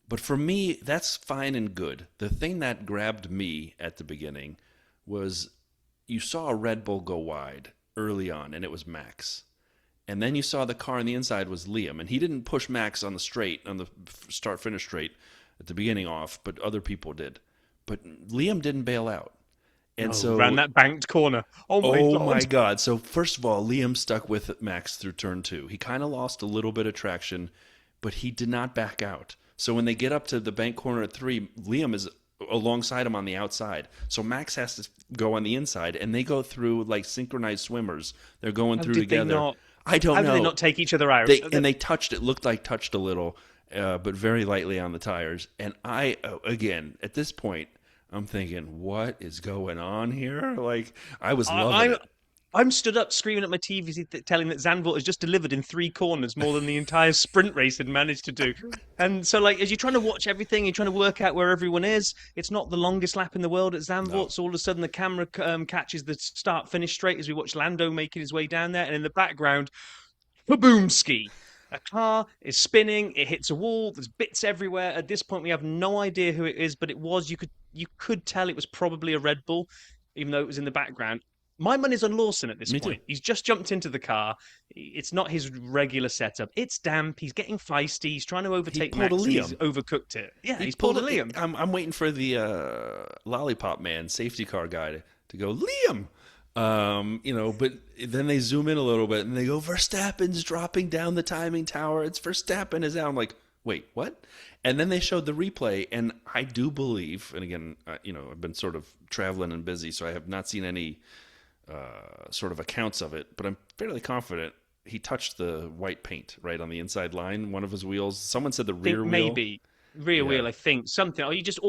But for me, that's fine and good. The thing that grabbed me at the beginning was you saw a Red Bull go wide early on, and it was Max. And then you saw the car on the inside was Liam, and he didn't push Max on the start-finish straight at the beginning off, but other people did. But Liam didn't bail out. And so around that banked corner. Oh my God. So first of all, Liam stuck with Max through turn two. He kind of lost a little bit of traction, but he did not back out. So when they get up to the bank corner at 3, Liam is alongside him on the outside. So Max has to go on the inside, and they go through like synchronized swimmers. They're going through together. I don't know. How did they not take each other out? And they touched. It looked like touched a little, but very lightly on the tires. And again, at this point, I'm thinking, what is going on here? Like, I was loving it. I'm stood up screaming at my TV, telling that Zandvoort has just delivered in 3 corners more than the entire sprint race had managed to do. And so, like, as you're trying to watch everything, you're trying to work out where everyone is. It's not the longest lap in the world at Zandvoort. No. So all of a sudden, the camera catches the start-finish straight as we watch Lando making his way down there. And in the background, kaboomski. A car is spinning. It hits a wall. There's bits everywhere. At this point, we have no idea who it is, but it was. You could tell it was probably a Red Bull, even though it was in the background. My money's on Lawson at this point. He's just jumped into the car. It's not his regular setup. It's damp. He's getting feisty. He's trying to overtake Max. He's overcooked it. Yeah, he's pulled a Liam. I'm waiting for the lollipop man, safety car guy to go, Liam. But then they zoom in a little bit and they go, Verstappen's dropping down the timing tower. It's Verstappen is out. I'm like, wait, what? And then they showed the replay, and I do believe, and again, I've been sort of traveling and busy, so I have not seen any sort of accounts of it, but I'm fairly confident he touched the white paint right on the inside line, one of his wheels. Someone said the rear wheel. Maybe rear wheel, I think. Something. Or he just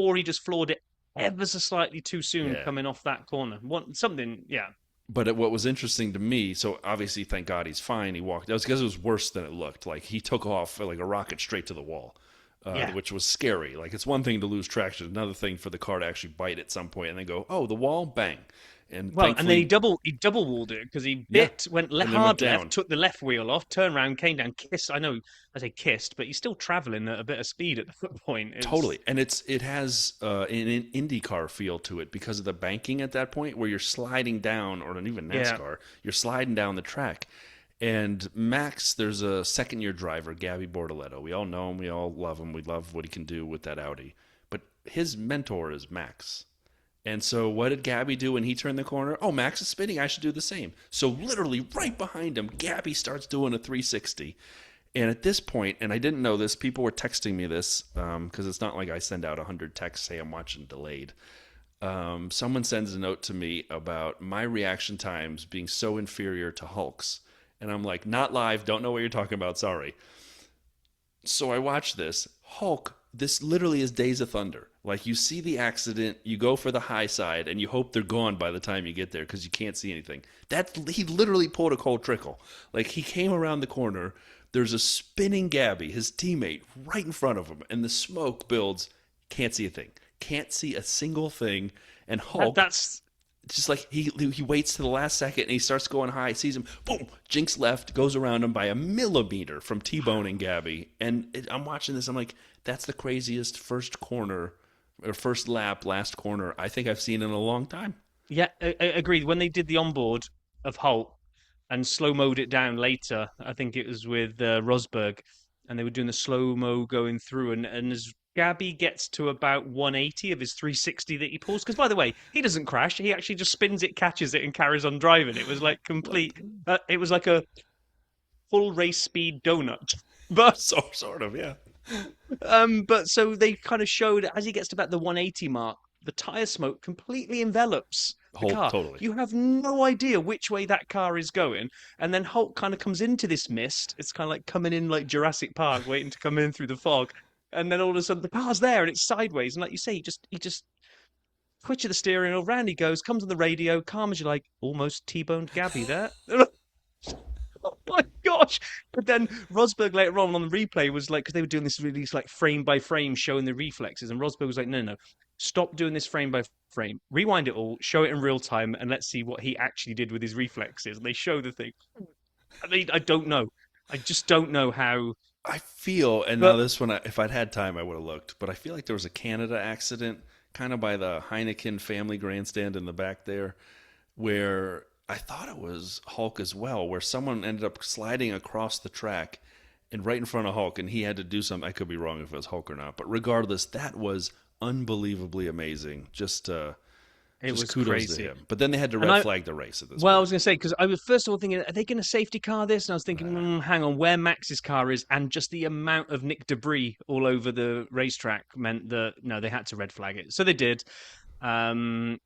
floored it ever so slightly too soon coming off that corner. Something, yeah. But what was interesting to me, so obviously, thank God he's fine. He walked. That was because it was worse than it looked. Like he took off like a rocket straight to the wall, Yeah. which was scary. Like it's one thing to lose traction, another thing for the car to actually bite at some point and then go, "Oh, the wall, bang!" And Well, and then thankfully, he double walled it because he yeah, and then went hard left, down. took the left wheel off, turned around, came down, kissed. I know I say kissed, but he's still traveling at a bit of speed at that point. It was Totally, and it has an IndyCar feel to it because of the banking at that point, where you're sliding down, or not even yeah, NASCAR, you're sliding down the track. And Max, there's a second year driver, Gabby Bortoletto. We all know him, we all love him, we love what he can do with that Audi. But his mentor is Max. And so, what did Gabby do when he turned the corner? Oh, Max is spinning. I should do the same. So, literally, right behind him, Gabby starts doing a 360. And at this point, and I didn't know this, people were texting me this because it's not like I send out 100 texts, say I'm watching delayed. Someone sends a note to me about my reaction times being so inferior to Hulk's. And I'm like, not live, don't know what you're talking about, sorry. So I watch this. Hulk, this literally is Days of Thunder. Like you see the accident, you go for the high side, and you hope they're gone by the time you get there because you can't see anything. That he literally pulled a cold trickle. Like he came around the corner, there's a spinning Gabby, his teammate, right in front of him, and the smoke builds. Can't see a thing. Can't see a single thing. And Hulk, that's just like he waits to the last second and he starts going high, sees him, boom, jinks left, goes around him by a millimeter from T-boning Gabby. And I'm watching this, I'm like, that's the craziest first corner or first lap, last corner I think I've seen in a long time. yeah, agreed. When they did the onboard of Hulk and slow mode it down later, I think it was with Rosberg, and they were doing the slow mo going through, and as Gabby gets to about 180 of his 360 that he pulls, because by the way, he doesn't crash. He actually just spins it, catches it, and carries on driving. It was like complete. It was like a full race speed donut. But So sort of, yeah. but so they kind of showed as he gets to about the 180 mark, the tire smoke completely envelops the Whole car. totally. You have no idea which way that car is going, and then Hulk kind of comes into this mist. It's kind of like coming in like Jurassic Park, waiting to come in through the fog, and then all of a sudden the car's there and it's sideways, and like you say, he just twitch of the steering wheel, round he goes, comes on the radio, calm as you like, almost T-boned Gabby there. Oh my gosh! But then Rosberg later on the replay was like, because they were doing this really like frame by frame showing the reflexes, and Rosberg was like, no, no, no, stop doing this frame by frame, rewind it all, show it in real time, and let's see what he actually did with his reflexes. And they show the thing. I don't know. I just don't know how. I feel, and now But this one, if I'd had time, I would have looked, but I feel like there was a Canada accident kind of by the Heineken family grandstand in the back there where I thought it was Hulk as well, where someone ended up sliding across the track and right in front of Hulk, and he had to do something. I could be wrong if it was Hulk or not, but regardless, that was unbelievably amazing. it Just was kudos to crazy. him. But then they had to And red flag the race at this well, I point. was going to say, because I was first of all thinking, are they going to safety car this? And I was thinking, Nah. hang on, where Max's car is, and just the amount of Nick debris all over the racetrack meant that, no, they had to red flag it. So they did. Um,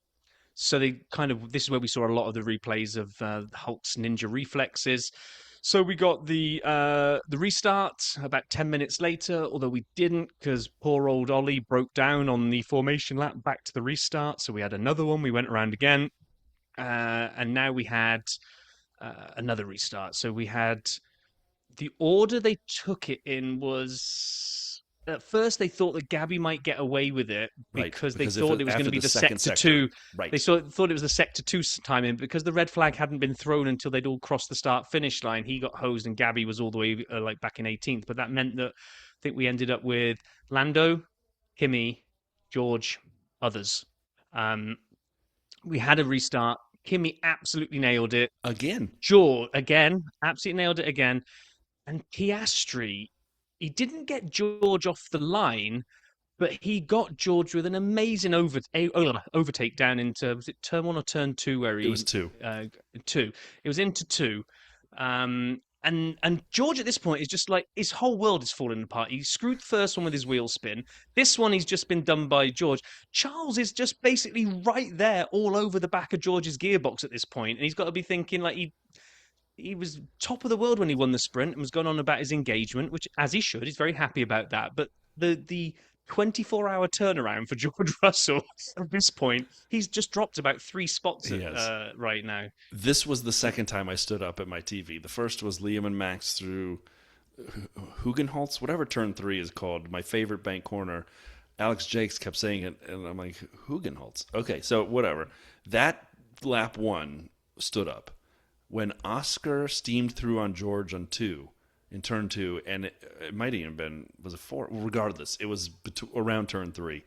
so they kind of, this is where we saw a lot of the replays of Hulk's ninja reflexes. So we got the restart about 10 minutes later, although we didn't because poor old Ollie broke down on the formation lap back to the restart. So we had another one. We went around again. And now we had another restart. So we had the order they took it in was at first they thought that Gabby might get away with it Right. because they Because if thought it was going after to be the the second sector sector, two. right. They thought it was the sector two timing because the red flag hadn't been thrown until they'd all crossed the start finish line. He got hosed and Gabby was all the way like back in 18th. But that meant that I think we ended up with Lando, Kimmy, George, others. Um, we had a restart. Kimmy absolutely nailed it. Again. George again, absolutely nailed it again. And Piastri, he didn't get George off the line, but he got George with an amazing overtake down into, was it turn one or turn two where he It was two. two. It was into two. And George at this point is just like his whole world is falling apart. He screwed the first one with his wheel spin. This one he's just been done by George. Charles is just basically right there, all over the back of George's gearbox at this point, and he's got to be thinking like he was top of the world when he won the sprint and was going on about his engagement, which as he should, he's very happy about that. But the 24-hour turnaround for George Russell at this point. He's just dropped about 3 spots Yes. right now. This was the second time I stood up at my TV. The first was Liam and Max through Hugenholtz, whatever turn 3 is called, my favorite bank corner. Alex Jakes kept saying it, and I'm like, Hugenholtz. Okay, so whatever. That lap 1 stood up. When Oscar steamed through on George on 2, in turn 2, and it might even been, was it 4? Regardless, it was around turn 3.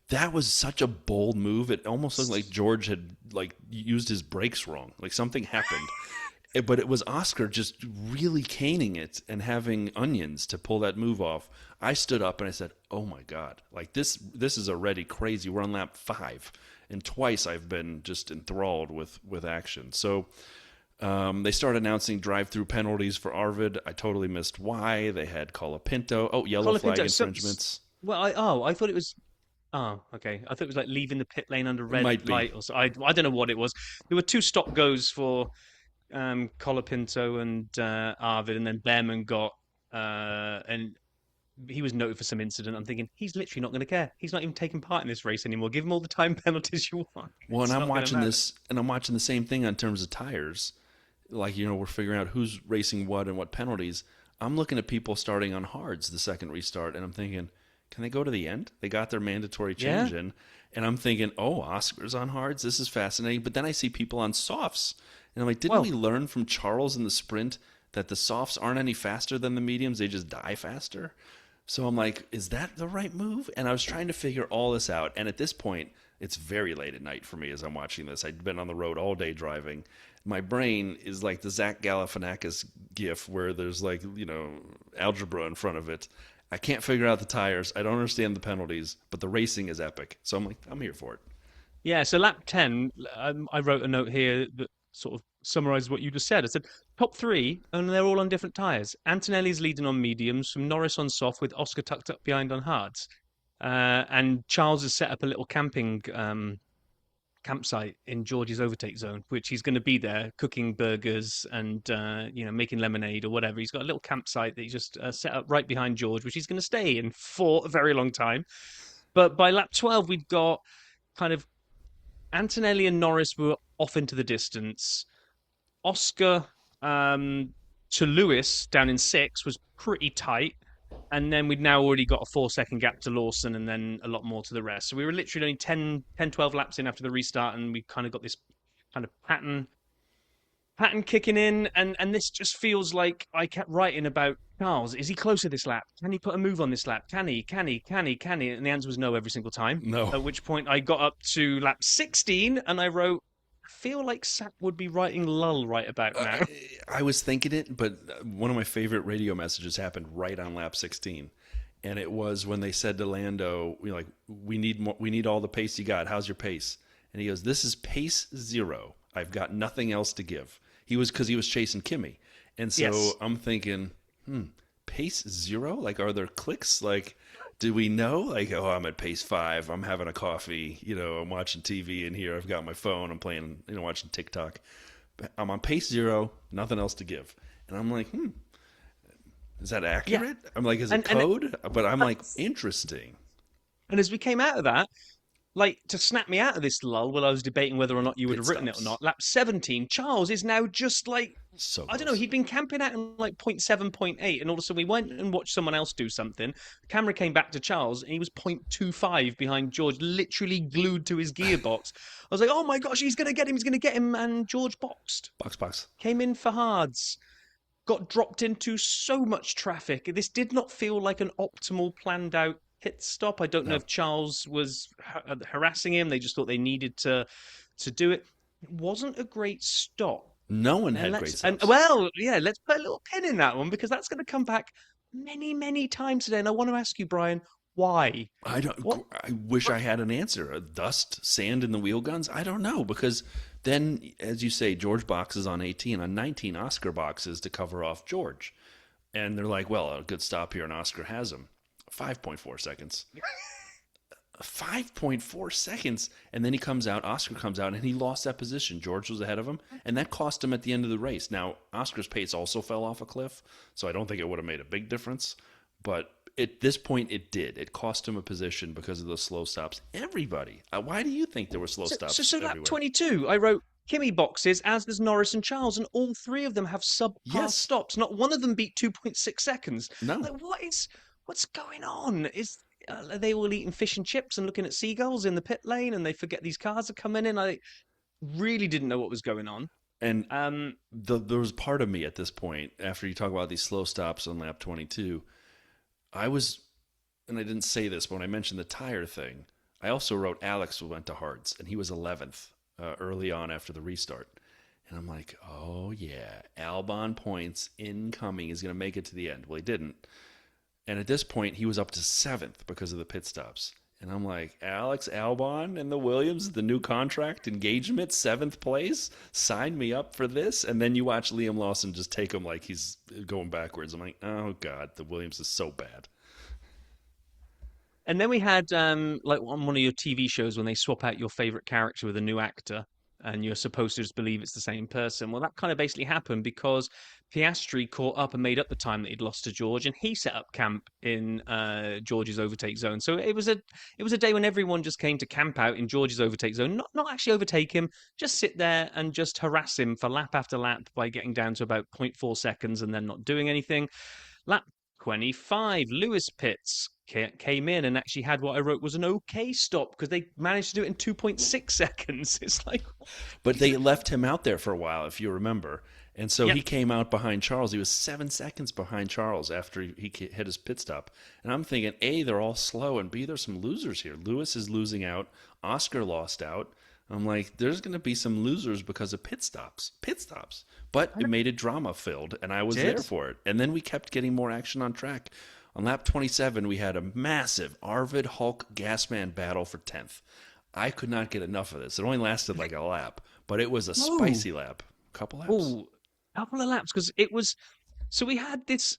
That was such a bold move. It almost looked like George had like used his brakes wrong. Like something happened. But it was Oscar just really caning it and having onions to pull that move off. I stood up and I said, "Oh my God! Like this is already crazy. We're on lap 5, and twice I've been just enthralled with action." So they started announcing drive-through penalties for Arvid. I totally missed why. They had Colapinto. Oh, yellow flag infringements. I thought it was. Oh, okay. I thought it was like leaving the pit lane under red Might be. light, or so. I don't know what it was. There were 2 stop goes for Colapinto and Arvid, and then Behrman got and he was noted for some incident. I'm thinking he's literally not going to care. He's not even taking part in this race anymore. Give him all the time penalties you want. Well, and It's I'm not gonna watching matter. this, and I'm watching the same thing in terms of tires. Like, we're figuring out who's racing what and what penalties. I'm looking at people starting on hards the second restart, and I'm thinking, can they go to the end? They got their mandatory change Yeah. in, and I'm thinking, oh, Oscar's on hards. This is fascinating. But then I see people on softs, and I'm like, didn't we Well, learn from Charles in the sprint that the softs aren't any faster than the mediums? They just die faster. So I'm like, is that the right move? And I was trying to figure all this out. And at this point, it's very late at night for me as I'm watching this. I'd been on the road all day driving. My brain is like the Zach Galifianakis gif where there's like, algebra in front of it. I can't figure out the tires. I don't understand the penalties, but the racing is epic. So I'm like, I'm here for it. yeah. So lap 10, I wrote a note here that sort of summarizes what you just said. I said top 3, and they're all on different tires. Antonelli's leading on mediums, from Norris on soft, with Oscar tucked up behind on hards. And Charles has set up a little campsite in George's overtake zone, which he's going to be there cooking burgers and making lemonade or whatever. He's got a little campsite that he just set up right behind George, which he's going to stay in for a very long time. But by lap 12, we've got kind of Antonelli and Norris were off into the distance. Oscar to Lewis down in 6 was pretty tight. And then we'd now already got a 4-second gap to Lawson and then a lot more to the rest. So we were literally only 12 laps in after the restart, and we kind of got this kind of pattern kicking in. And this just feels like I kept writing about Charles. Is he closer this lap? Can he put a move on this lap? Can he? And the answer was no every single time. No. At which point I got up to lap 16 and I wrote, I feel like Sap would be writing lull right about now. I was thinking it, but one of my favorite radio messages happened right on lap 16. And it was when they said to Lando, we need more, we need all the pace you got. How's your pace? And he goes, this is pace 0. I've got nothing else to give. Because he was chasing Kimmy. And so Yes. I'm thinking, pace 0? Like, are there clicks? Like, do we know? Like, oh, I'm at pace 5. I'm having a coffee. I'm watching TV in here. I've got my phone. I'm playing, watching TikTok. I'm on pace 0. Nothing else to give. And I'm like, is that accurate? Yeah. I'm like, is it code? But I'm like, interesting. And as we came out of that, like to snap me out of this lull while I was debating whether or not you would Pit have written it or stops. not, lap 17, Charles is now just like, So I don't know, close. he'd been camping out in like 0.7, 0.8, and all of a sudden we went and watched someone else do something. The camera came back to Charles, and he was 0.25 behind George, literally glued to his gearbox. I was like, oh my gosh, he's going to get him, and George boxed. Box. Came in for hards. Got dropped into so much traffic. This did not feel like an optimal planned out pit stop. I don't know No. if Charles was harassing him. They just thought they needed to do it. It wasn't a great stop. No one had And great let's stops. let's put a little pin in that one because that's going to come back many, many times today. And I want to ask you, Brian, why? I don't. What? I wish I had an answer. Dust, sand in the wheel guns. I don't know because then, as you say, George boxes on 18, on 19, Oscar boxes to cover off George, and they're like, "Well, a good stop here," and Oscar has him. 5.4 seconds. 5.4 seconds, and then he comes out. Oscar comes out, and he lost that position. George was ahead of him, and that cost him at the end of the race. Now, Oscar's pace also fell off a cliff, so I don't think it would have made a big difference. But at this point, it did. It cost him a position because of the slow stops. Everybody. Why do you think there were slow stops So lap everywhere? 22, I wrote Kimmy boxes, as does Norris and Charles, and all three of them have subpar Yes. stops. Not one of them beat 2.6 seconds. No. Like, what's going on? Are they all eating fish and chips and looking at seagulls in the pit lane, and they forget these cars are coming in? I really didn't know what was going on. And Um, there was part of me at this point, after you talk about these slow stops on lap 22, I was, and I didn't say this, but when I mentioned the tire thing, I also wrote Alex went to hards, and he was 11th early on after the restart. And I'm like, oh yeah, Albon points incoming. He's going to make it to the end. Well, he didn't. And at this point, he was up to 7th because of the pit stops. And I'm like, Alex Albon and the Williams, the new contract engagement, 7th place? Sign me up for this? And then you watch Liam Lawson just take him like he's going backwards. I'm like, oh, God, the Williams is so bad. And then we had like on one of your TV shows when they swap out your favorite character with a new actor, and you're supposed to just believe it's the same person. Well, that kind of basically happened because Piastri caught up and made up the time that he'd lost to George, and he set up camp in George's overtake zone. So it was a day when everyone just came to camp out in George's overtake zone, not actually overtake him, just sit there and just harass him for lap after lap by getting down to about zero point 0.4 seconds and then not doing anything. Lap 25, Lewis pits came in and actually had what I wrote was an okay stop because they managed to do it in 2.6 seconds. It's like, But they left him out there for a while, if you remember. And so yep, he came out behind Charles. He was 7 seconds behind Charles after he hit his pit stop. And I'm thinking, A, they're all slow, and B, there's some losers here. Lewis is losing out. Oscar lost out. I'm like, there's going to be some losers because of pit stops. Pit stops. But it made it drama filled, and I was there did. for it. And then we kept getting more action on track. On lap 27, we had a massive Arvid Hulk Gasman battle for 10th. I could not get enough of this. It only lasted like a lap, but it was a Oh, spicy lap. Couple laps. oh, couple of laps because it was. So we had this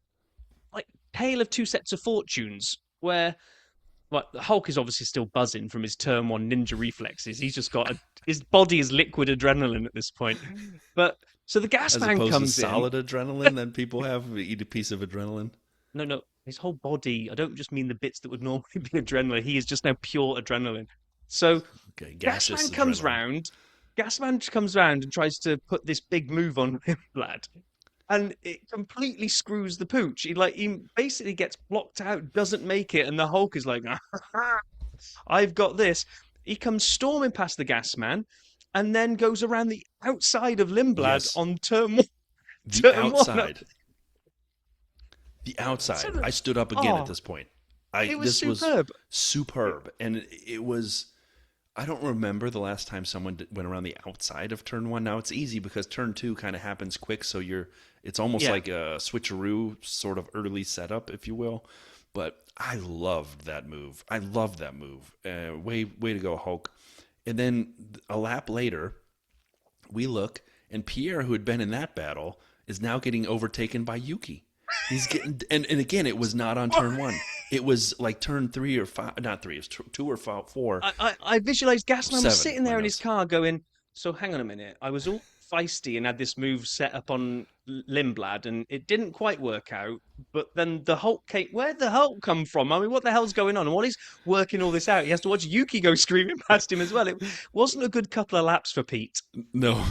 like tale of two sets of fortunes where well, the Hulk is obviously still buzzing from his turn one ninja reflexes. He's just got his body is liquid adrenaline at this point. But so the gas As man opposed to comes in. solid adrenaline that people have, eat a piece of adrenaline. No, no, his whole body. I don't just mean the bits that would normally be adrenaline. He is just now pure adrenaline. So Okay, gaseous Gasman comes adrenaline. round. Gasman comes round and tries to put this big move on Wimblad, and it completely screws the pooch. He basically gets blocked out, doesn't make it, and the Hulk is like, "I've got this." He comes storming past the Gasman, and then goes around the outside of Limblad Yes, on turn one. the Turn one. outside. The outside. So, I stood up again at oh, this point. it was This was superb. superb, and it was. I don't remember the last time someone went around the outside of turn one. Now it's easy because turn two kind of happens quick, so it's almost Yeah, like a switcheroo sort of early setup, if you will. But I loved that move. I loved that move. Way to go, Hulk. And then a lap later, we look, and Pierre, who had been in that battle, is now getting overtaken by Yuki. He's getting, and again, it was not on turn one. It was like turn 3 or 5, not three, it was 2 or 4, I visualized Gasman was 7, sitting my there in his notes. car going, so hang on a minute. I was all feisty and had this move set up on Limblad and it didn't quite work out. But then the Hulk came. Where'd the Hulk come from? I mean, what the hell's going on? And while he's working all this out, he has to watch Yuki go screaming past him as well. It wasn't a good couple of laps for Pete. No,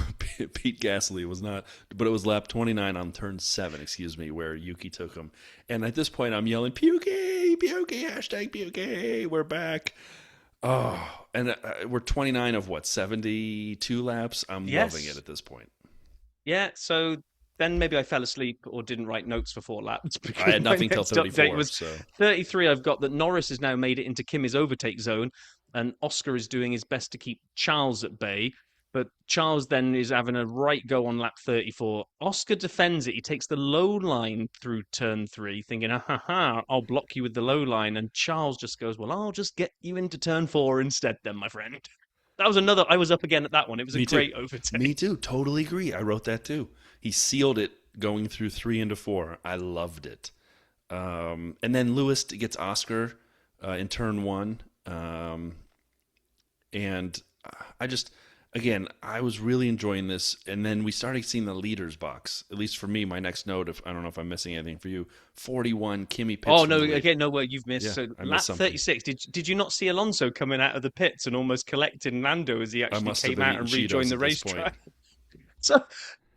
Pete Gasly was not, but it was lap 29 on turn 7, excuse me, where Yuki took him. And at this point, I'm yelling, Pukey, Pukey, hashtag Pukey, we're back. Oh, and we're 29 of what, 72 laps? I'm loving it Yes. at this point. Yeah. So then maybe I fell asleep or didn't write notes for 4 laps I because had my nothing till next update 34, was so 33. I've got that Norris has now made it into Kimi's overtake zone, and Oscar is doing his best to keep Charles at bay. But Charles then is having a right go on lap 34. Oscar defends it. He takes the low line through turn 3, thinking, ah, ha, ha, I'll block you with the low line. And Charles just goes, well, I'll just get you into turn 4 instead, then, my friend. That was another. I was up again at that one. It was a me too. great overtake. Me too. Totally agree. I wrote that too. He sealed it going through 3 into 4. I loved it. And then Lewis gets Oscar in turn 1. And I just, again, I was really enjoying this, and then we started seeing the leaders box. At least for me, my next note. If I don't know if I'm missing anything for you, 41 Kimmy pits Oh from no! the lead. Again, no. Well, you've missed. Yeah, So I missed lap something. 36. Did you not see Alonso coming out of the pits and almost collecting Lando as he I actually must have came been out eating and rejoined Cheetos the at this point. racetrack? So,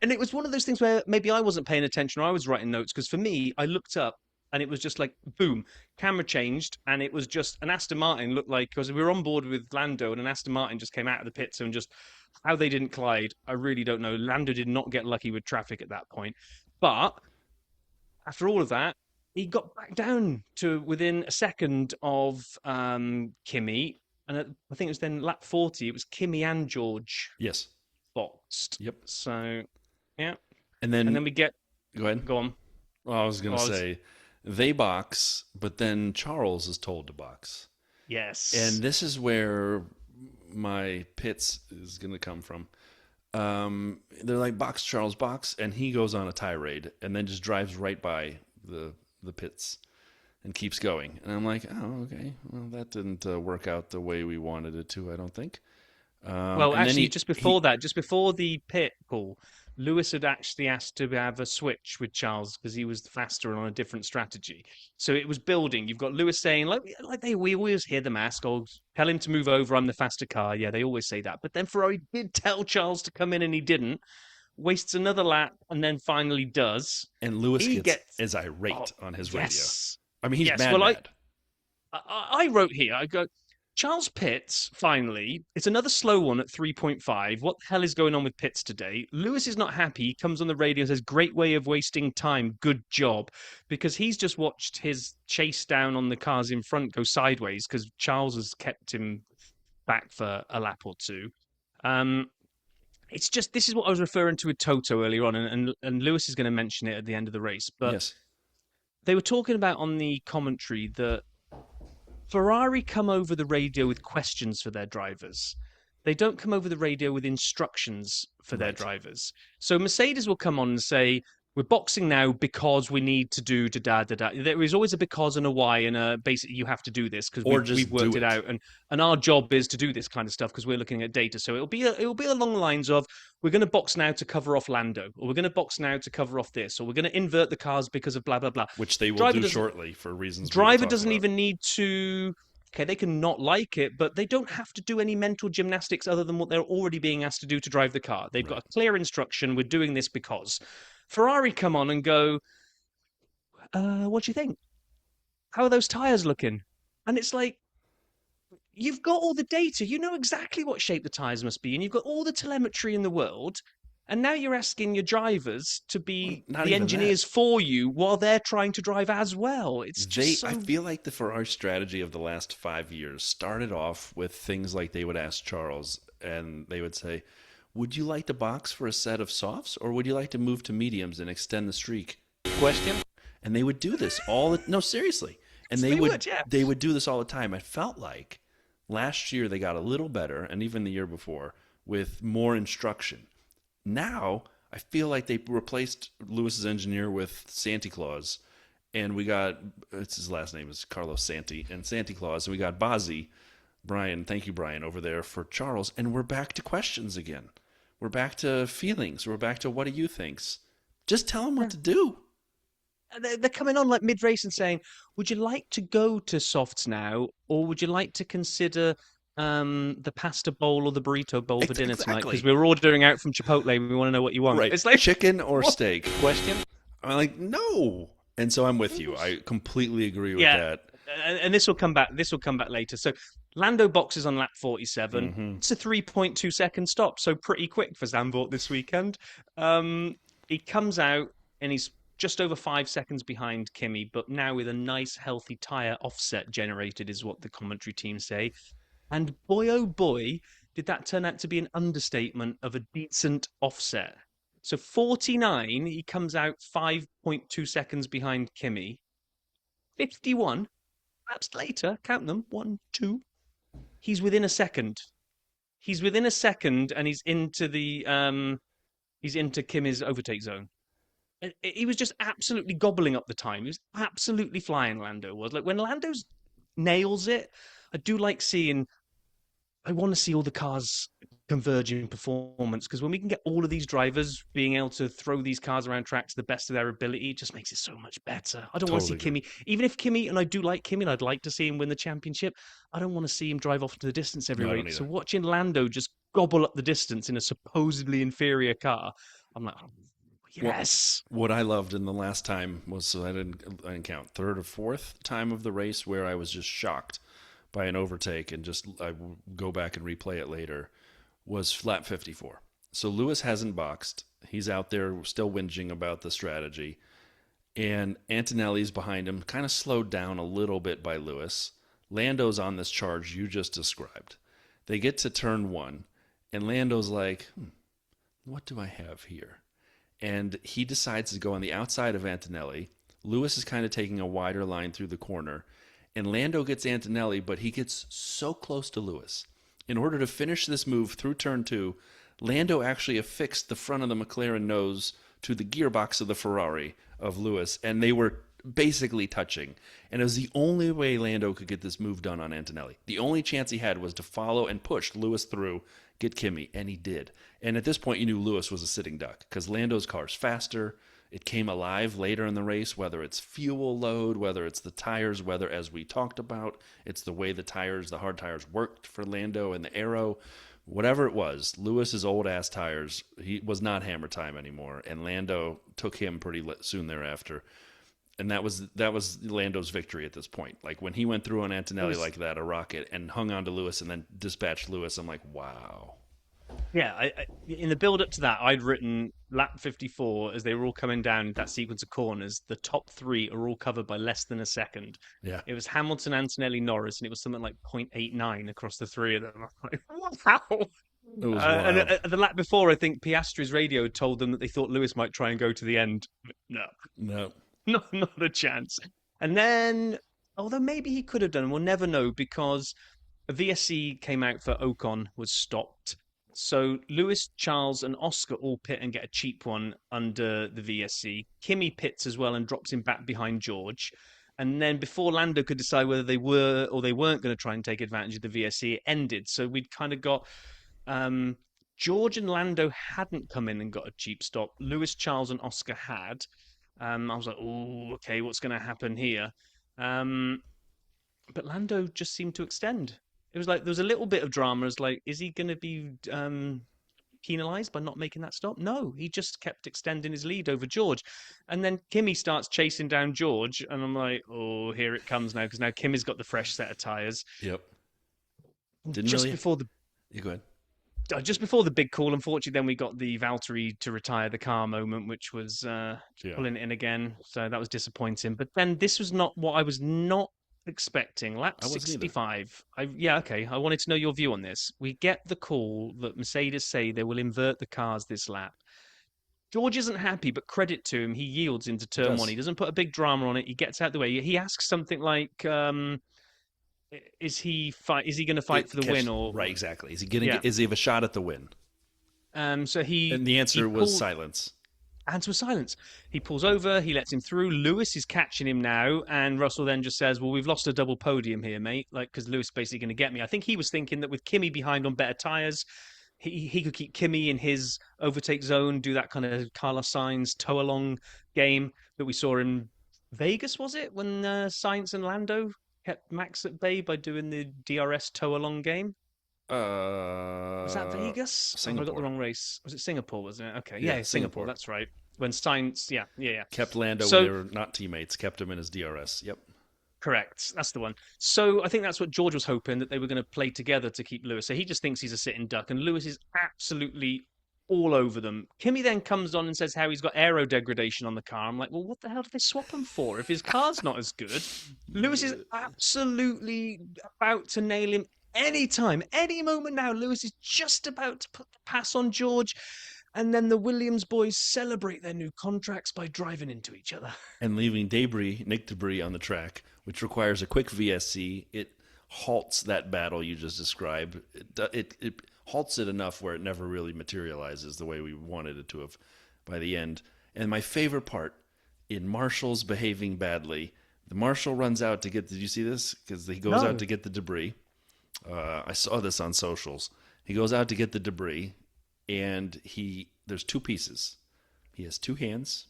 and it was one of those things where maybe I wasn't paying attention or I was writing notes because for me, I looked up and it was just like boom, camera changed and it was just an Aston Martin looked like because we were on board with Lando and an Aston Martin just came out of the pits and just how they didn't collide, I really don't know. Lando did not get lucky with traffic at that point, but after all of that, he got back down to within a second of Kimi, and I think it was then lap 40. It was Kimi and George Yes. boxed. Yep. So yeah, And and then then we get go ahead. go on. Well, I was gonna Oh, say they box, but then Charles is told to box, and yes, this is where my pits is gonna come from. They're like box Charles box, and he goes on a tirade and then just drives right by the pits and keeps going. And I'm like, oh, okay. Well, that didn't work out the way we wanted it to. I don't think. well, And then actually, he just before the pit call, Lewis had actually asked to have a switch with Charles because he was faster and on a different strategy. So it was building. You've got Lewis saying, like we always hear the mask, or tell him to move over. I'm the faster car. Yeah, they always say that. But then Ferrari did tell Charles to come in, and he didn't. Wastes another lap, and then finally does. and Lewis He gets gets. as Oh, irate on his radio. yes, I mean, he's yes. mad, Well, mad. I wrote here, I go, Charles Pitts, finally, it's another slow one at 3.5. What the hell is going on with Pitts today? Lewis is not happy. He comes on the radio and says, great way of wasting time. Good job. Because he's just watched his chase down on the cars in front go sideways because Charles has kept him back for a lap or two. Um, it's just, this is what I was referring to with Toto earlier on, and Lewis is going to mention it at the end of the race. But Yes. they were talking about on the commentary that Ferrari come over the radio with questions for their drivers. They don't come over the radio with instructions for their Right. drivers. So Mercedes will come on and say, we're boxing now because we need to do da da da. There is always a because and a why, and basically you have to do this because Or we've just worked do it it. out, and our job is to do this kind of stuff because we're looking at data. So it'll be along the lines of we're going to box now to cover off Lando, or we're going to box now to cover off this, or we're going to invert the cars because of blah blah blah. Which they will Driver do doesn't shortly for reasons we will driver talk doesn't about. even need to. Okay, they can not like it, but they don't have to do any mental gymnastics other than what they're already being asked to do to drive the car. They've got Right. a clear instruction. We're doing this because Ferrari come on and go, what do you think? How are those tires looking? And it's like, you've got all the data. You know exactly what shape the tires must be, and you've got all the telemetry in the world. And now you're asking your drivers to Well, be not the even that. engineers for you while they're trying to drive as well. It's just I so. feel like the Ferrari strategy of the last 5 years started off with things like they would ask Charles and they would say, would you like to box for a set of softs or would you like to move to mediums and extend the streak? Question? And they would do this no, seriously. And They would, yeah. they would do this all the time. I felt like last year they got a little better, and even the year before, with more instruction. Now I feel like they replaced Lewis's engineer with Santa Claus, and we got it's his last name is Carlos Santi and Santa Claus, and we got Bozzy, Brian. Thank you, Brian, over there for Charles, and we're back to questions again. We're back to feelings. We're back to what do you thinks? Just tell him what to do. They're coming on like mid race and saying, would you like to go to softs now, or would you like to consider the pasta bowl or the burrito bowl for dinner tonight? Exactly. Because we're ordering out from Chipotle and we want to know what you want. Right. It's like, chicken or what? steak. Question? I'm like, no. And so I'm with you. I completely agree with Yeah. that. And this will come back. This will come back later. So Lando boxes on lap 47. Mhm. It's a 3.2 second stop, so pretty quick for Zandvoort this weekend. He comes out and he's just over 5 seconds behind Kimi, but now with a nice healthy tire offset generated, is what the commentary team say. And boy, oh boy, did that turn out to be an understatement of a decent offset. So 49, he comes out 5.2 seconds behind Kimi. 51, laps later, count them, 1, 2. He's within a second. He's within a second, and he's into Kimi's overtake zone. He was just absolutely gobbling up the time. He was absolutely flying. Lando was like when Lando's nails it. I do like seeing. I want to see all the cars converging performance, because when we can get all of these drivers being able to throw these cars around track to the best of their ability, it just makes it so much better. I don't want to see Totally agree. Kimi, even if Kimi, and I do like Kimi, and I'd like to see him win the championship, I don't want to see him drive off to the distance every No, I don't week. So either. watching Lando just gobble up the distance in a supposedly inferior car, I'm like, oh, What yes. what I loved in the last time was, so I didn't count, third or fourth time of the race where I was just shocked by an overtake, and just I will go back and replay it later, was lap 54. So Lewis hasn't boxed. He's out there still whinging about the strategy. And Antonelli's behind him, kind of slowed down a little bit by Lewis. Lando's on this charge you just described. They get to turn one, and Lando's like, what do I have here? And he decides to go on the outside of Antonelli. Lewis is kind of taking a wider line through the corner, and Lando gets Antonelli, but he gets so close to Lewis. In order to finish this move through turn two, Lando actually affixed the front of the McLaren nose to the gearbox of the Ferrari of Lewis, and they were basically touching. And it was the only way Lando could get this move done on Antonelli. The only chance he had was to follow and push Lewis through, get Kimi, and he did. And at this point, you knew Lewis was a sitting duck because Lando's car's faster. It came alive later in the race, whether it's fuel load, whether it's the tires, whether, as we talked about, it's the way the tires, the hard tires worked for Lando and the Aero. Whatever it was, Lewis's old-ass tires, he was not hammer time anymore, and Lando took him pretty soon thereafter. And that was Lando's victory at this point. Like when he went through on Antonelli like that, a rocket, and hung on to Lewis and then dispatched Lewis, I'm like, wow. Yeah, in the build up to that, I'd written lap 54 as they were all coming down that sequence of corners. The top three are all covered by less than a second. Yeah, It was Hamilton, Antonelli, Norris, and it was something like 0.89 across the three of them. I'm like, wow. it was And wild. the lap before, I think Piastri's radio told them that they thought Lewis might try and go to the end. No, No, not a chance. And then, although maybe he could have done, we'll never know because a VSC came out for Ocon was stopped. So Lewis, Charles, and Oscar all pit and get a cheap one under the VSC. Kimi pits as well and drops him back behind George. And then before Lando could decide whether they were or they weren't going to try and take advantage of the VSC, it ended. So we'd kind of got um, George and Lando hadn't come in and got a cheap stop. Lewis, Charles, and Oscar had. I was like, oh, okay, what's going to happen here? Um, but Lando just seemed to extend. It was like there was a little bit of drama as like, is he going to be penalized by not making that stop? No, he just kept extending his lead over George. And then Kimi starts chasing down George, and I'm like, oh, here it comes now, because now Kimi's got the fresh set of tyres. yep. Didn't Just really. before the You go ahead. just before the big call, unfortunately, then we got the Valtteri to retire the car moment, which was Yeah. pulling it in again. So that was disappointing. But then this was not what I was not expecting. Lap I wasn't either. 65. Okay. I wanted to know your view on this. We get the call that Mercedes say they will invert the cars this lap. George isn't happy, but credit to him, he yields into turn one. He doesn't put a big drama on it. He gets out the way. He asks something like, "Is he going to fight for the win?" Or right, exactly. Is he getting? Yeah. Is he have a shot at the win? So he And the answer he was pulled, silence. answer was silence. He pulls over, he lets him through. Lewis is catching him now, and Russell then just says, "Well, we've lost a double podium here, mate." Like, because Lewis is basically going to get me. I think he was thinking that with Kimi behind on better tires, he could keep Kimi in his overtake zone, do that kind of Carlos Sainz tow along game that we saw in Vegas. Was it when Sainz and Lando kept Max at bay by doing the DRS tow along game? Was that Vegas? Or have I got the Singapore. wrong race? Was it Singapore, wasn't it? Okay, Yeah, yeah, Singapore. Singapore, that's right. When Sainz, yeah. Kept Lando So, when they were not teammates. Kept him in his DRS. Yep. correct, that's the one. So I think that's what George was hoping, that they were going to play together to keep Lewis. So he just thinks he's a sitting duck, and Lewis is absolutely all over them. Kimi then comes on and says how he's got aero degradation on the car. I'm like, well, what the hell did they swap him for if his car's not as good? Lewis is absolutely about to nail him anytime, any moment now. Lewis is just about to put the pass on George. And then the Williams boys celebrate their new contracts by driving into each other. And leaving Nick Debris on the track, which requires a quick VSC. It halts that battle you just described. It halts it enough where it never really materializes the way we wanted it to have by the end. And my favorite part, in Marshall's behaving badly, the Marshall runs out to get, did you see this? Because he goes No. out to get the debris. I saw this on socials. He goes out to get the debris, and there's two pieces. He has two hands.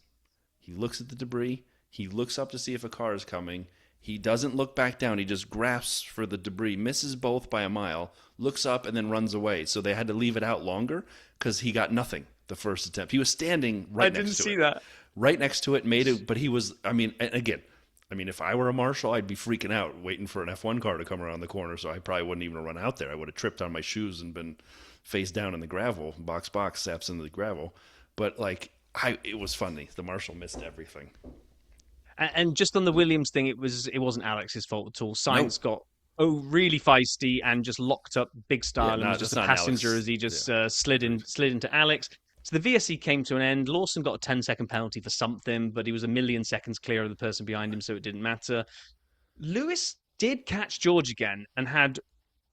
He looks at the debris. He looks up to see if a car is coming. He doesn't look back down. He just grasps for the debris, misses both by a mile, looks up, and then runs away. So they had to leave it out longer because he got nothing the first attempt. He was standing right next to it. I didn't see that. Right next to it, made it, but he was, if I were a marshal, I'd be freaking out waiting for an F1 car to come around the corner, so I probably wouldn't even run out there. I would have tripped on my shoes and been face down in the gravel, box, saps into the gravel. But, it was funny. The marshal missed everything. And just on the Williams thing, it wasn't Alex's fault at all. Sainz got really feisty and just locked up big style and was just a passenger Alex. as he just slid into Alex. So the VSC came to an end. Lawson got a 10-second penalty for something, but he was a million seconds clear of the person behind him, so it didn't matter. Lewis did catch George again and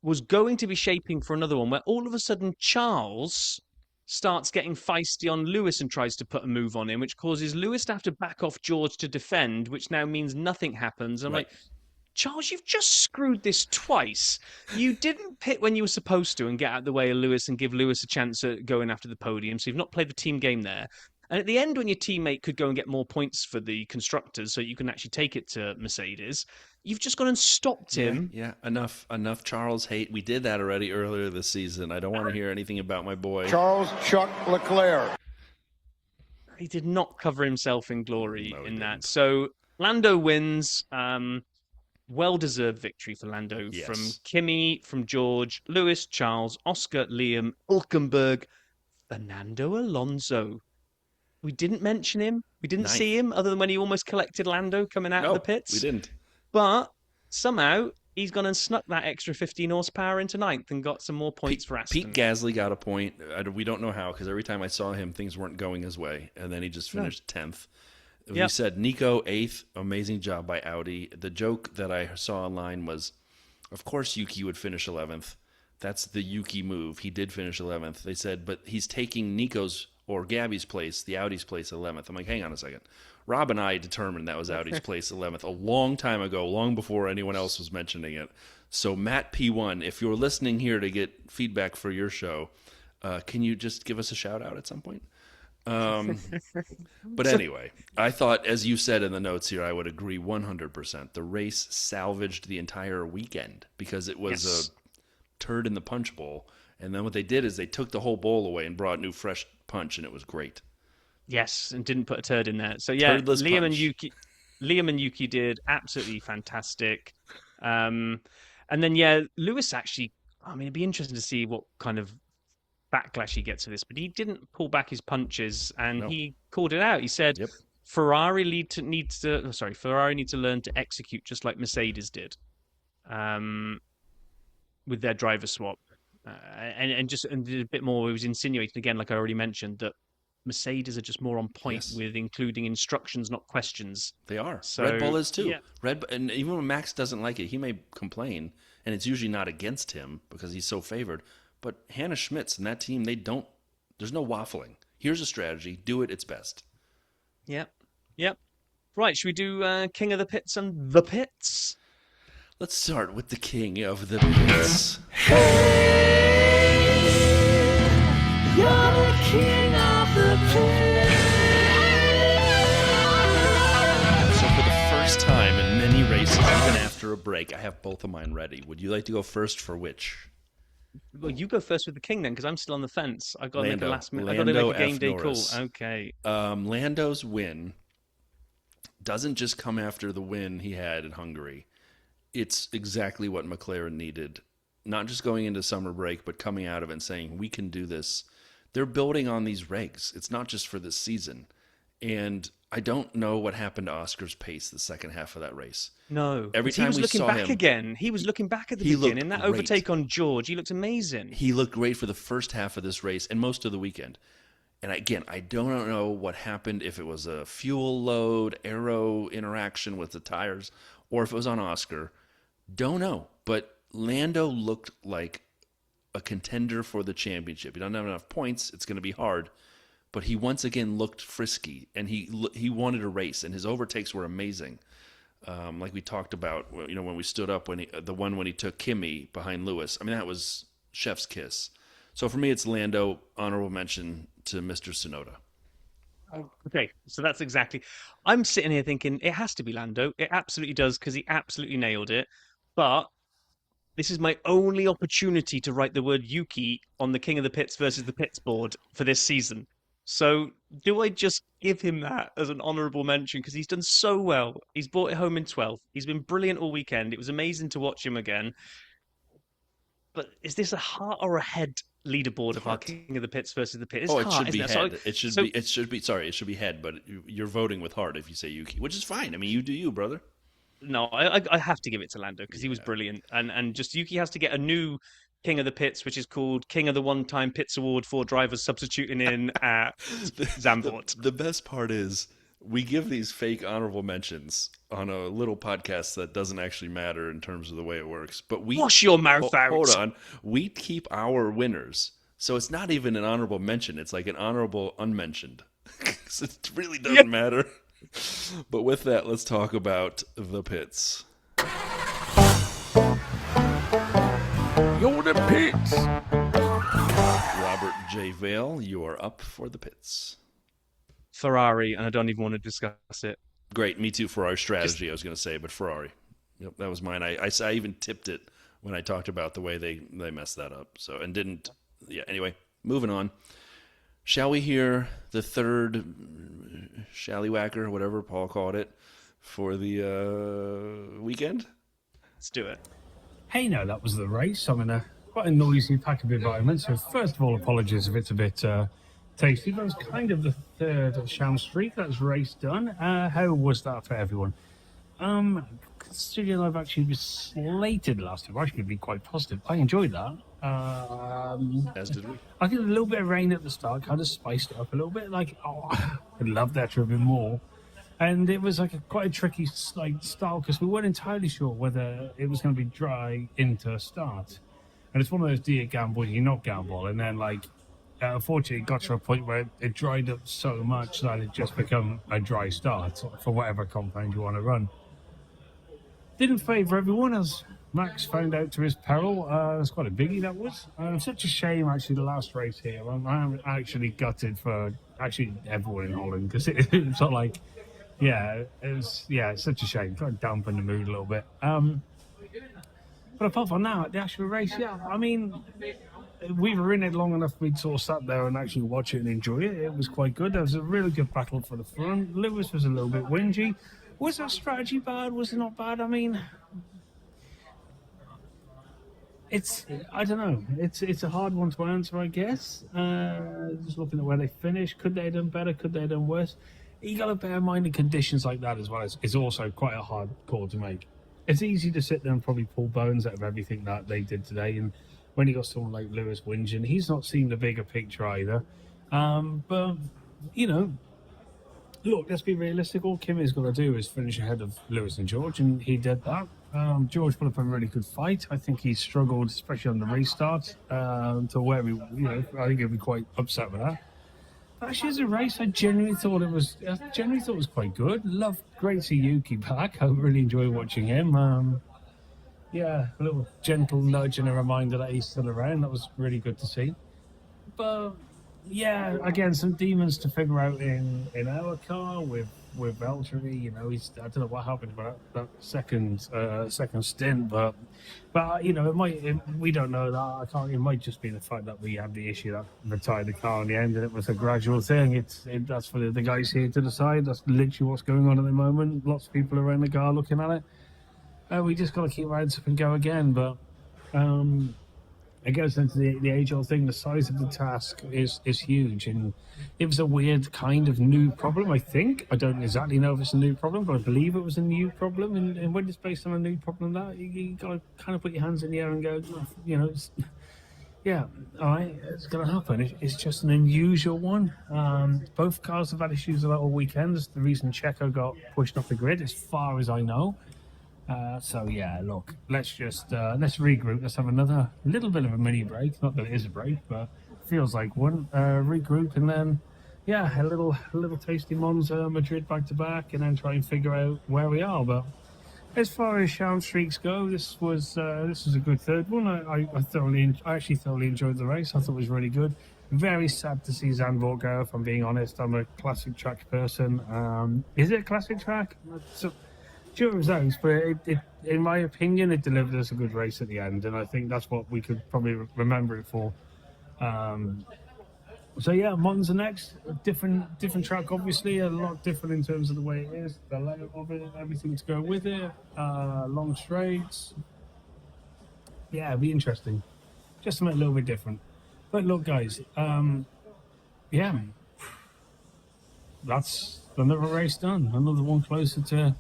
was going to be shaping for another one where all of a sudden Charles starts getting feisty on Lewis and tries to put a move on him, which causes Lewis to have to back off George to defend, which now means nothing happens. I'm like, Charles, you've just screwed this twice. You didn't pit when you were supposed to and get out of the way of Lewis and give Lewis a chance at going after the podium, so you've not played the team game there. And at the end, when your teammate could go and get more points for the constructors so you can actually take it to Mercedes, you've just gone and stopped him. Yeah, enough Charles hate. We did that already earlier this season. I don't want to hear anything about my boy. Charles Chuck Leclerc. He did not cover himself in glory in that. Didn't. So Lando wins. Well-deserved victory for Lando from Kimi, from George, Lewis, Charles, Oscar, Liam, Hülkenberg, Fernando Alonso. We didn't mention him. We didn't see him other than when he almost collected Lando coming out of the pits. We didn't. But somehow he's gone and snuck that extra 15 horsepower into ninth and got some more points for Aston. Pete Gasly got a point. We don't know how because every time I saw him, things weren't going his way. And then he just finished 10th. You said Nico 8th. Amazing job by Audi. The joke that I saw online was, of course, Yuki would finish 11th. That's the Yuki move. He did finish 11th. They said, but he's taking Nico's or Gabby's place, the Audi's place 11th. I'm like, hang on a second. Rob and I determined that was Audi's place 11th a long time ago, long before anyone else was mentioning it. So Matt P1, if you're listening here to get feedback for your show, can you just give us a shout out at some point? But anyway, I thought, as you said in the notes here, I would agree 100%. The race salvaged the entire weekend because it was a turd in the punch bowl. And then what they did is they took the whole bowl away and brought new fresh punch, and it was great. Yes, and didn't put a turd in there. So yeah, Liam and Yuki did absolutely fantastic. And then Lewis actually, it'd be interesting to see what kind of backlash he gets for this, but he didn't pull back his punches and he called it out. He said Ferrari needs to learn to execute just like Mercedes did with their driver swap. And did a bit more. He was insinuating again, like I already mentioned, that Mercedes are just more on point with including instructions, not questions. They are. So, Red Bull is too. Yeah. And even when Max doesn't like it, he may complain, and it's usually not against him because he's so favored. But Hannah Schmitz and that team, there's no waffling. Here's a strategy. Do it its best. Yep. Right, should we do King of the Pits and the Pits? Let's start with the King of the Pits. You're the king of the pit. So for the first time in many races, even after a break, I have both of mine ready. Would you like to go first for which? Well, you go first with the King then, because I'm still on the fence. I've got to make a last minute. I've got Lando to make a game F. day Norris. call. Okay. Lando's win doesn't just come after the win he had in Hungary. It's exactly what McLaren needed. Not just going into summer break, but coming out of it and saying, we can do this. They're building on these regs. It's not just for this season. And I don't know what happened to Oscar's pace the second half of that race. No. Every time he was we looking saw back him again. He was looking back at the he beginning. That looked great. overtake on George, he looked amazing. He looked great for the first half of this race and most of the weekend. And again, I don't know what happened, if it was a fuel load, aero interaction with the tires, or if it was on Oscar. Don't know. But Lando looked like a contender for the championship. He doesn't have enough points. It's going to be hard. But he once again looked frisky, and he wanted a race, and his overtakes were amazing. Like we talked about, when we stood up, when he took Kimi behind Lewis. I mean, that was chef's kiss. So for me, it's Lando. Honorable mention to Mr. Sonoda. Okay, so that's exactly. I'm sitting here thinking it has to be Lando. It absolutely does because he absolutely nailed it. But this is my only opportunity to write the word Yuki on the King of the Pits versus the Pits board for this season. So do I just give him that as an honourable mention because he's done so well? He's brought it home in 12th. He's been brilliant all weekend. It was amazing to watch him again. But is this a heart or a head leaderboard of our King of the Pits versus the Pit? It's Oh, it heart, should be isn't head. it? It should be. It should be. Sorry, it should be head. But you're voting with heart if you say Yuki, which is fine. I mean, you do you, brother. No, I have to give it to Lando because he was brilliant, and just Yuki has to get a new King of the Pits, which is called King of the One-Time Pits Award for drivers substituting in at Zandvoort. The best part is we give these fake honorable mentions on a little podcast that doesn't actually matter in terms of the way it works. But we Wash your mouth out. Hold on, we keep our winners, so it's not even an honorable mention. It's like an honorable unmentioned. So it really doesn't matter. But with that, let's talk about the pits. You're the pits. Robert J. Vale, you are up for the pits. Ferrari, and I don't even want to discuss it. Great, me too. Ferrari strategy, I was going to say, but Ferrari. Yep, that was mine. I even tipped it when I talked about the way they messed that up. So and didn't. Yeah. Anyway, moving on. Shall we hear the third shallywhacker, whatever Paul called it, for the weekend? Let's do it. Hey, no, that was the race. I'm in quite a noisy pack of environment. So first of all, apologies if it's a bit tasty. That was kind of the third Sham Streak. That's race done. How was that for everyone? Considering I've actually been slated last week, I should be quite positive. I enjoyed that. As did we. I did a little bit of rain at the start, kind of spiced it up a little bit. I'd love that to have been more. And it was quite a tricky start because we weren't entirely sure whether it was going to be dry into start. And it's one of those, do you gamble, you not gamble. And then unfortunately, it got to a point where it dried up so much that it just become a dry start for whatever compound you want to run. Didn't favour everyone, as Max found out to his peril. It's quite a biggie, that was. Such a shame, actually, the last race here. I'm actually gutted for everyone in Holland because it was sort of it's such a shame. Trying to dampen the mood a little bit. But apart from that, the actual race, I mean, we were in it long enough we'd sort of sat there and actually watch it and enjoy it. It was quite good. There was a really good battle for the front. Lewis was a little bit whingy. Was that strategy bad? Was it not bad? I mean, I don't know. It's a hard one to answer, I guess. Just looking at where they finished. Could they have done better? Could they have done worse? You got to bear in mind in conditions like that as well. It's also quite a hard call to make. It's easy to sit there and probably pull bones out of everything that they did today. And when you got someone like Lewis whinging, he's not seen the bigger picture either. But, look, let's be realistic. All Kim is going to do is finish ahead of Lewis and George, and he did that. George put up a really good fight. I think he struggled, especially on the restart, to where I think he'll be quite upset with that. But actually, as a race, I genuinely thought it was quite good. Great to see Yuki back. I really enjoy watching him. A little gentle nudge and a reminder that he's still around. That was really good to see. But yeah, again, some demons to figure out in our car with Valtteri. I don't know what happened about that second stint, but we don't know that. It might just be the fact that we had the issue that retired the car in the end, and it was a gradual thing. That's for the guys here to decide. That's literally what's going on at the moment. Lots of people around the car looking at it. We just got to keep our heads up and go again. But it goes into the age-old thing. The size of the task is huge, and it was a weird kind of new problem, I think. I don't exactly know if it's a new problem, but I believe it was a new problem. And when it's based on a new problem, that you got to kind of put your hands in the air and go, all right, it's going to happen. It's just an unusual one. Both cars have had issues with that all weekend. That's the reason Checo got pushed off the grid, as far as I know. Look, let's regroup. Let's have another little bit of a mini break. Not that it is a break, but it feels like one. Regroup, and then a little tasty Monza, Madrid back to back, and then try and figure out where we are. But As far as sham streaks go, this was a good third one. I actually thoroughly enjoyed the race. I thought it was really good. Very sad to see Zandvoort go. If I'm being honest, I'm a classic track person. Is it a classic track? Sure, it was those, but in my opinion, it delivered us a good race at the end, and I think that's what we could probably remember it for. So yeah, Monza next, different track, obviously, a lot different in terms of the way it is, the layout of it, everything to go with it, long straights. Yeah, it'll be interesting, just something a little bit different. But look, guys, yeah, that's another race done, another one closer to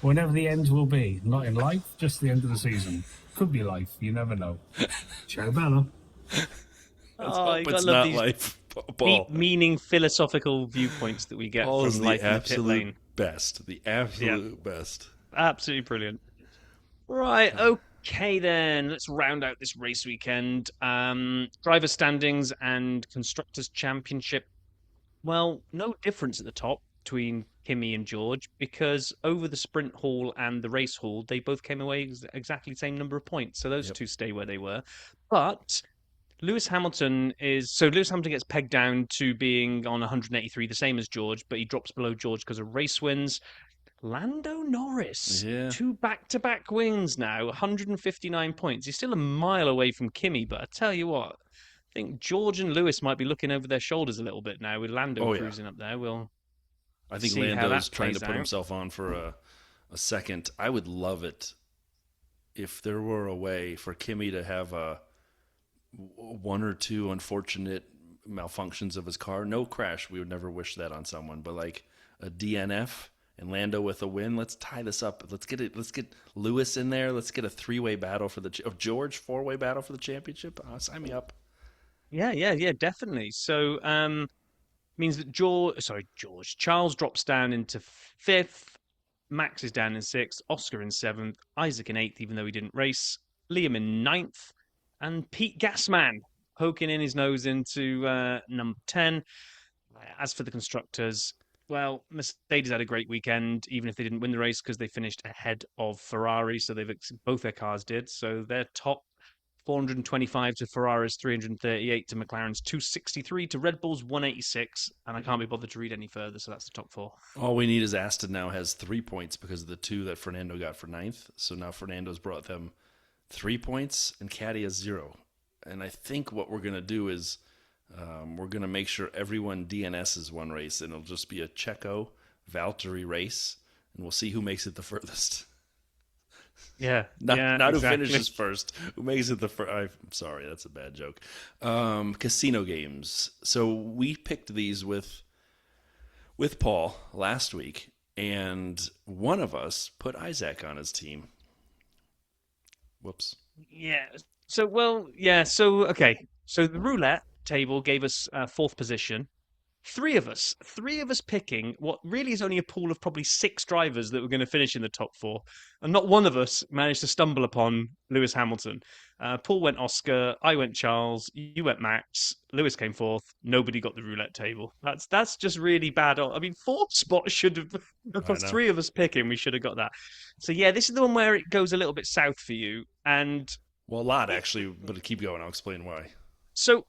whenever the end will be. Not in life, just the end of the season. Could be life, you never know. Ciao, Bella. Oh, you Hope gotta it's love not these life, deep, Paul. meaning philosophical viewpoints that we get Paul from is life the in the pit lane. absolute best. The absolute best. Absolutely brilliant. Right, okay then. Let's round out this race weekend. Driver standings and Constructors' Championship. Well, no difference at the top between Kimi and George because over the sprint hall and the race hall, they both came away exactly the same number of points. So those two stay where they were. But Lewis Hamilton gets pegged down to being on 183, the same as George, but he drops below George because of race wins. Lando Norris, two back-to-back wins now, 159 points. He's still a mile away from Kimi, but I tell you what, I think George and Lewis might be looking over their shoulders a little bit now with Lando cruising up there. I think see how Lando's that trying to plays put out. himself on for a second. I would love it if there were a way for Kimi to have one or two unfortunate malfunctions of his car. No crash. We would never wish that on someone, but like a DNF and Lando with a win. Let's tie this up. Let's get Lewis in there. Let's get a three-way battle for George, four-way battle for the championship. Sign me up. Yeah, definitely. So, means that Charles drops down into fifth, Max is down in sixth, Oscar in seventh, Isaac in eighth, even though he didn't race, Liam in ninth, and Pete Gasman poking in his nose into number 10. As for the constructors, well, Mercedes had a great weekend, even if they didn't win the race because they finished ahead of Ferrari. So both their cars did. So they're top 425 to Ferrari's 338 to McLaren's 263 to Red Bull's 186. And I can't be bothered to read any further. So that's the top four. All we need is Aston now has 3 points because of the 2 that Fernando got for ninth. So now Fernando's brought them 3 points and Caddy has 0. And I think what we're going to do is we're going to make sure everyone DNS's one race, and it'll just be a Checo Valtteri race, and we'll see who makes it the furthest. Yeah, not exactly. Who finishes first, who makes it the first. I'm sorry, that's a bad joke. Casino games. So we picked these with Paul last week, and one of us put Isaac on his team. Whoops. Yeah. So okay. So the roulette table gave us fourth position. Three of us picking what really is only a pool of probably 6 drivers that were going to finish in the top 4, and not one of us managed to stumble upon Lewis Hamilton. Paul went Oscar, I went Charles, you went Max, Lewis came fourth. Nobody got the roulette table. That's just really bad. I mean, 4th spot should have. Across 3 of us picking, we should have got that. So yeah, this is the one where it goes a little bit south for you, and well, a lot actually. But keep going. I'll explain why. So.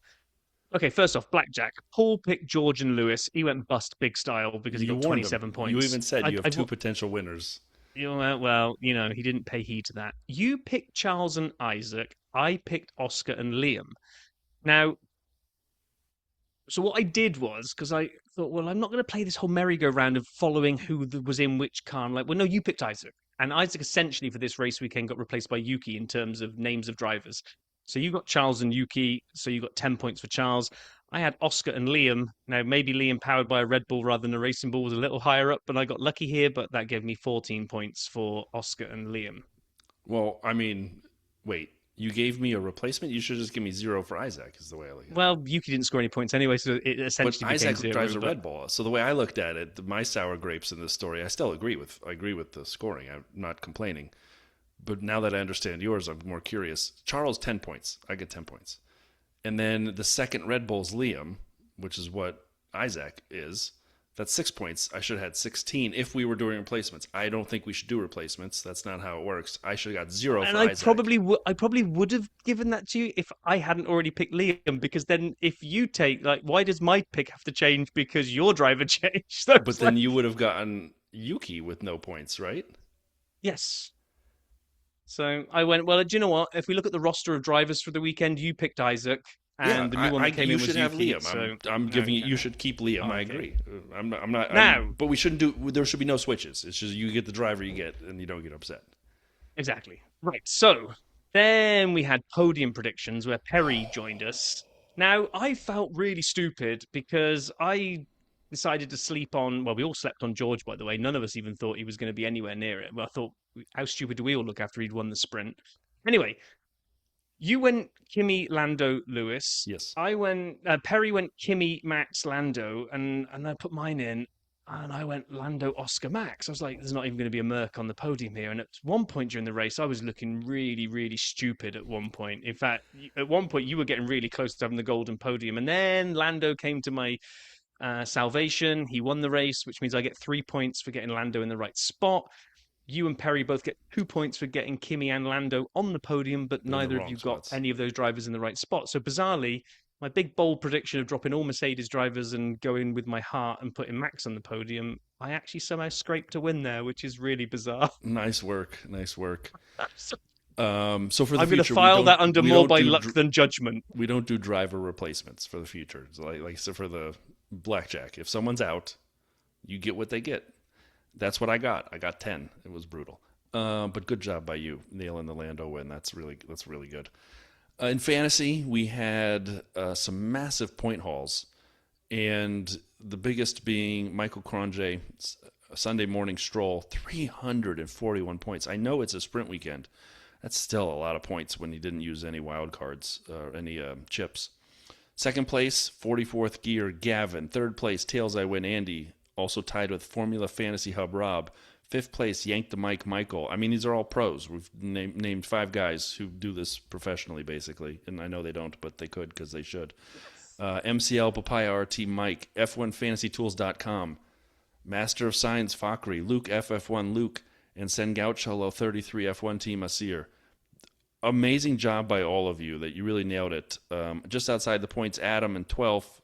Okay, first off, blackjack. Paul picked George and Lewis. He went bust big style because he got 27 points. You even said you have 2 potential winners. Well, he didn't pay heed to that. You picked Charles and Isaac. I picked Oscar and Liam. Now, so what I did was, because I thought, well, I'm not going to play this whole merry-go-round of following who was in which car. I'm like, well, no, you picked Isaac. And Isaac essentially for this race weekend got replaced by Yuki in terms of names of drivers. So you got Charles and Yuki, so you got 10 points for Charles. I had Oscar and Liam. Now, maybe Liam powered by a Red Bull rather than a racing ball was a little higher up, but I got lucky here, but that gave me 14 points for Oscar and Liam. Well, I mean, wait, you gave me a replacement? You should just give me 0 for Isaac, is the way I look at it. Well, Yuki didn't score any points anyway, so it essentially but became Isaac 0. drives a Red Bull. So the way I looked at it, my sour grapes in this story, I still agree with the scoring. I'm not complaining. But now that I understand yours, I'm more curious. Charles, 10 points. I get 10 points. And then the second Red Bull's Liam, which is what Isaac is. That's 6 points. I should have had 16 if we were doing replacements. I don't think we should do replacements. That's not how it works. I should have got 0 And for I Isaac. probably would have given that to you if I hadn't already picked Liam, because then if you take, like, why does my pick have to change because your driver changed? So But then you would have gotten Yuki with no points, right? yes. So I went, well, do you know what? If we look at the roster of drivers for the weekend, you picked Isaac, and the new one that came you in was should have Yuki. Liam. So I'm giving you. okay. You should keep Liam. I Okay. agree. I'm not. Now- but we shouldn't do. There should be no switches. It's just you get the driver you get, and you don't get upset. Exactly. Right. So then we had podium predictions where Perry joined us. Now, I felt really stupid because I decided to sleep on, well, we all slept on George, by the way. None of us even thought he was going to be anywhere near it. Well, I thought, how stupid do we all look after he'd won the sprint? Anyway, you went Kimi, Lando, Lewis. Yes. I went, Perry went Kimi, Max, Lando, and I put mine in. And I went Lando, Oscar, Max. I was like, there's not even going to be a Merc on the podium here. And at one point during the race, I was looking really, really stupid at one point. In fact, at one point, you were getting really close to having the golden podium. And then Lando came to my salvation. He won the race, which means I get 3 points for getting Lando in the right spot. You and Perry both get 2 points for getting Kimi and Lando on the podium, but the neither of wrong you spots. got any of those drivers in the right spot. So bizarrely, my big bold prediction of dropping all Mercedes drivers and going with my heart and putting Max on the podium, I actually somehow scraped a win there, which is really bizarre. Nice work. Nice work. So for the I'm future, going to file that under we more don't by do luck than judgment. We don't do driver replacements for the future. So like so for the blackjack, if someone's out, you get what they get. That's what I got. I got 10. It was brutal. But good job by you nailing the Lando win. That's really good. In fantasy, we had some massive point hauls, and the biggest being Michael Cronje, Sunday morning stroll, 341 points. I know it's a sprint weekend. That's still a lot of points when he didn't use any wild cards or any chips. Second place, 44th gear, Gavin. Third place, Tails I Win, Andy. Also tied with Formula Fantasy Hub, Rob. Fifth place, Yank the Mic, Michael. I mean, these are all pros. We've named 5 guys who do this professionally, basically. And I know they don't, but they could because they should. MCL, Papaya RT, Mike. F1FantasyTools.com. Master of Science, Fakri. Luke, FF1, Luke. And Sengaucholo 33 F1 Team, Asir. Amazing job by all of you that you really nailed it. Just outside the points, Adam in 12th,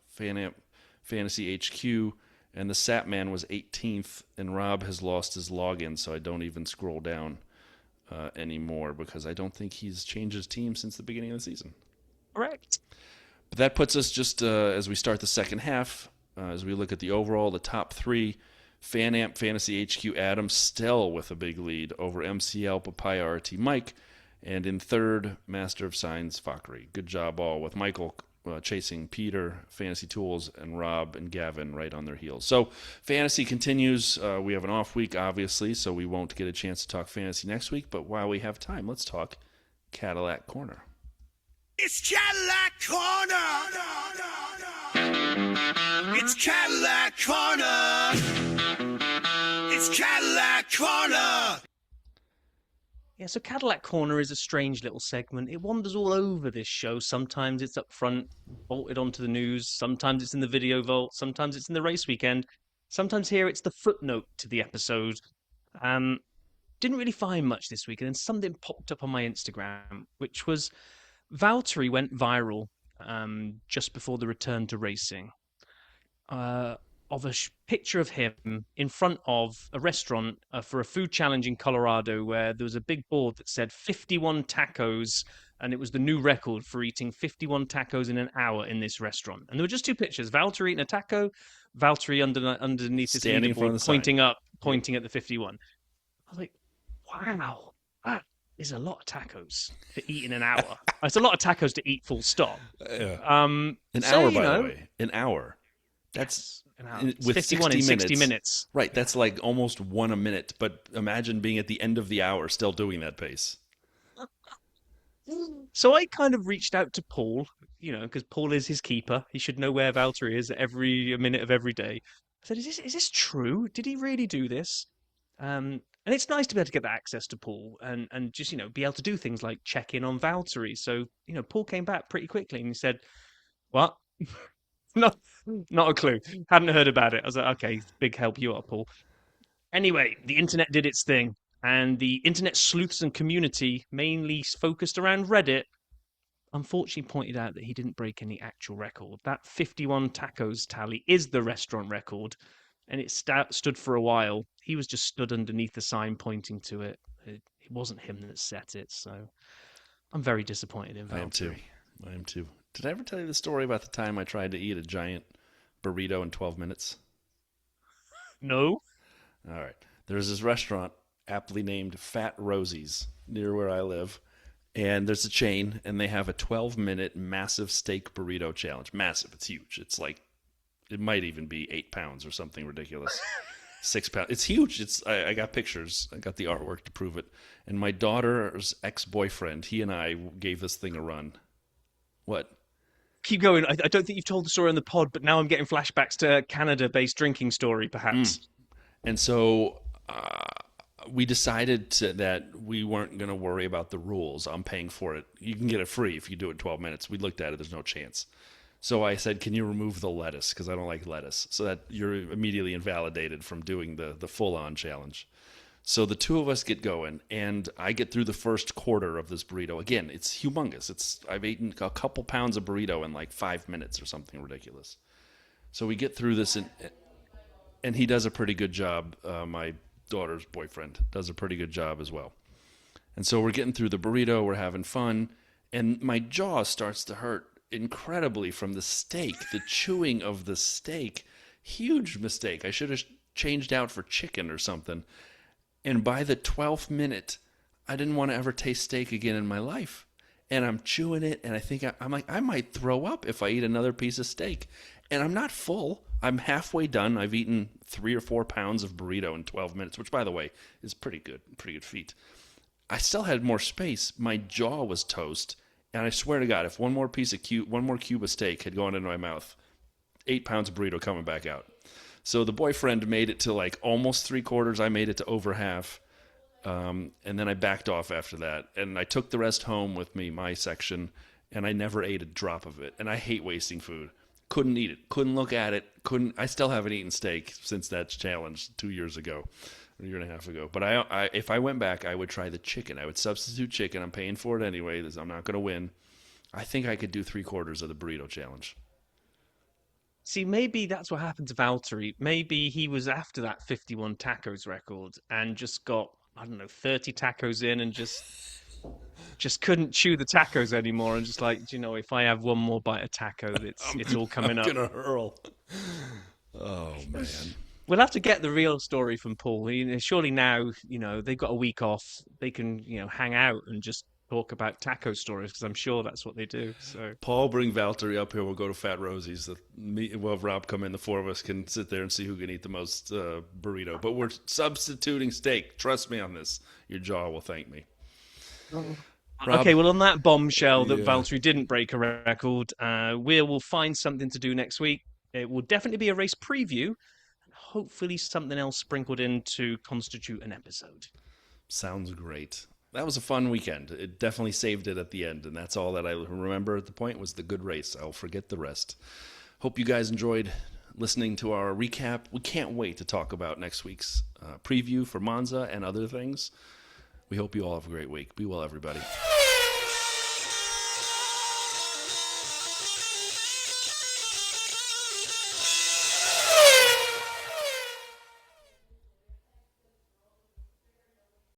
Fantasy HQ. And the Sapman was 18th, and Rob has lost his login, so I don't even scroll down anymore because I don't think he's changed his team since the beginning of the season. Correct. But that puts us just as we start the second half, as we look at the overall, the top 3, Fanamp, Fantasy HQ, Adam, still with a big lead over MCL, Papaya RT, Mike, and in third, Master of Signs, Fakri. Good job all with Michael chasing Peter, Fantasy Tools, and Rob and Gavin right on their heels. So fantasy continues. We have an off week, obviously, so we won't get a chance to talk fantasy next week. But while we have time, let's talk Cadillac Corner. It's Cadillac Corner. It's Cadillac Corner. It's Cadillac Corner. Yeah, so Cadillac Corner is a strange little segment. It wanders all over this show. Sometimes it's up front, bolted onto the news. Sometimes it's in the video vault. Sometimes it's in the race weekend. Sometimes here it's the footnote to the episode. Didn't really find much this week, and then something popped up on my Instagram, which was Valtteri went viral just before the return to racing. Of a picture of him in front of a restaurant for a food challenge in Colorado where there was a big board that said 51 tacos, and it was the new record for eating 51 tacos in an hour in this restaurant. And there were just 2 pictures, Valtteri eating a taco, Valtteri underneath his Standing in front of leaderboard, the sign. pointing up, pointing at the 51. I was like, wow, that is a lot of tacos to eat in an hour. It's a lot of tacos to eat full stop. An So, hour, you by know, the way. An hour. That's an hour. in- It's with 51 in 60 minutes. Right, that's like almost 1 a minute. But imagine being at the end of the hour still doing that pace. So I kind of reached out to Paul, because Paul is his keeper. He should know where Valtteri is every minute of every day. I said, is this true? Did he really do this? And it's nice to be able to get that access to Paul and just, be able to do things like check in on Valtteri. So, Paul came back pretty quickly and he said, what? Not a clue. Hadn't heard about it. I was like, okay, big help you are, Paul. Anyway, the internet did its thing, and the internet sleuths and community, mainly focused around Reddit, unfortunately pointed out that he didn't break any actual record. That 51 tacos tally is the restaurant record, and it stood for a while. He was just stood underneath the sign pointing to it. It wasn't him that set it, so I'm very disappointed in Valtteri. I am too. Did I ever tell you the story about the time I tried to eat a giant burrito in 12 minutes? No? All right. There's this restaurant aptly named Fat Rosie's near where I live. And there's a chain, and they have a 12-minute massive steak burrito challenge. Massive. It's huge. It's like, it might even be 8 pounds or something ridiculous. 6 pounds. It's huge. I got pictures. I got the artwork to prove it. And my daughter's ex-boyfriend, he and I gave this thing a run. What? Keep going. I don't think you've told the story on the pod, but now I'm getting flashbacks to a Canada-based drinking story, perhaps. And so we decided that we weren't going to worry about the rules. I'm paying for it. You can get it free if you do it in 12 minutes. We looked at it. There's no chance. So I said, can you remove the lettuce? Because I don't like lettuce. So that you're immediately invalidated from doing the full-on challenge. So the two of us get going, and I get through the first quarter of this burrito. Again, it's humongous. I've eaten a couple pounds of burrito in like 5 minutes or something ridiculous. So we get through this, and he does a pretty good job. My daughter's boyfriend does a pretty good job as well. And so we're getting through the burrito. We're having fun. And my jaw starts to hurt incredibly from the steak, the chewing of the steak. Huge mistake. I should have changed out for chicken or something. And by the 12th minute, I didn't want to ever taste steak again in my life. And I'm chewing it, and I think I'm like, I might throw up if I eat another piece of steak. And I'm not full. I'm halfway done. I've eaten 3 or 4 pounds of burrito in 12 minutes, which, by the way, is pretty good feat. I still had more space. My jaw was toast. And I swear to God, if one more cube of steak had gone into my mouth, 8 pounds of burrito coming back out. So the boyfriend made it to like almost 3/4. I made it to over half. And then I backed off after that. And I took the rest home with me, my section, and I never ate a drop of it. And I hate wasting food. Couldn't eat it. Couldn't look at it. I still haven't eaten steak since that challenge 2 years ago, or a year and a half ago. But I if I went back, I would try the chicken. I would substitute chicken. I'm paying for it anyway. I'm not going to win. I think I could do 3/4 of the burrito challenge. See, maybe that's what happened to Valtteri. Maybe he was after that 51 tacos record and just got, I don't know, 30 tacos in and just couldn't chew the tacos anymore and just like, if I have one more bite of taco, it's all coming up. I'm gonna hurl. Oh man. We'll have to get the real story from Paul. Surely now, they've got a week off. They can, hang out and just talk about taco stories because I'm sure that's what they do. So Paul, bring Valtteri up here. We'll go to Fat Rosie's. We'll have Rob come in. The four of us can sit there and see who can eat the most burrito. But we're substituting steak. Trust me on this. Your jaw will thank me. Rob? Okay, well, on that bombshell that Valtteri didn't break a record, we will find something to do next week. It will definitely be a race preview, and hopefully something else sprinkled in to constitute an episode. Sounds great. That was a fun weekend. It definitely saved it at the end, and that's all that I remember at the point was the good race. I'll forget the rest. Hope you guys enjoyed listening to our recap. We can't wait to talk about next week's preview for Monza and other things. We hope you all have a great week. Be well, everybody.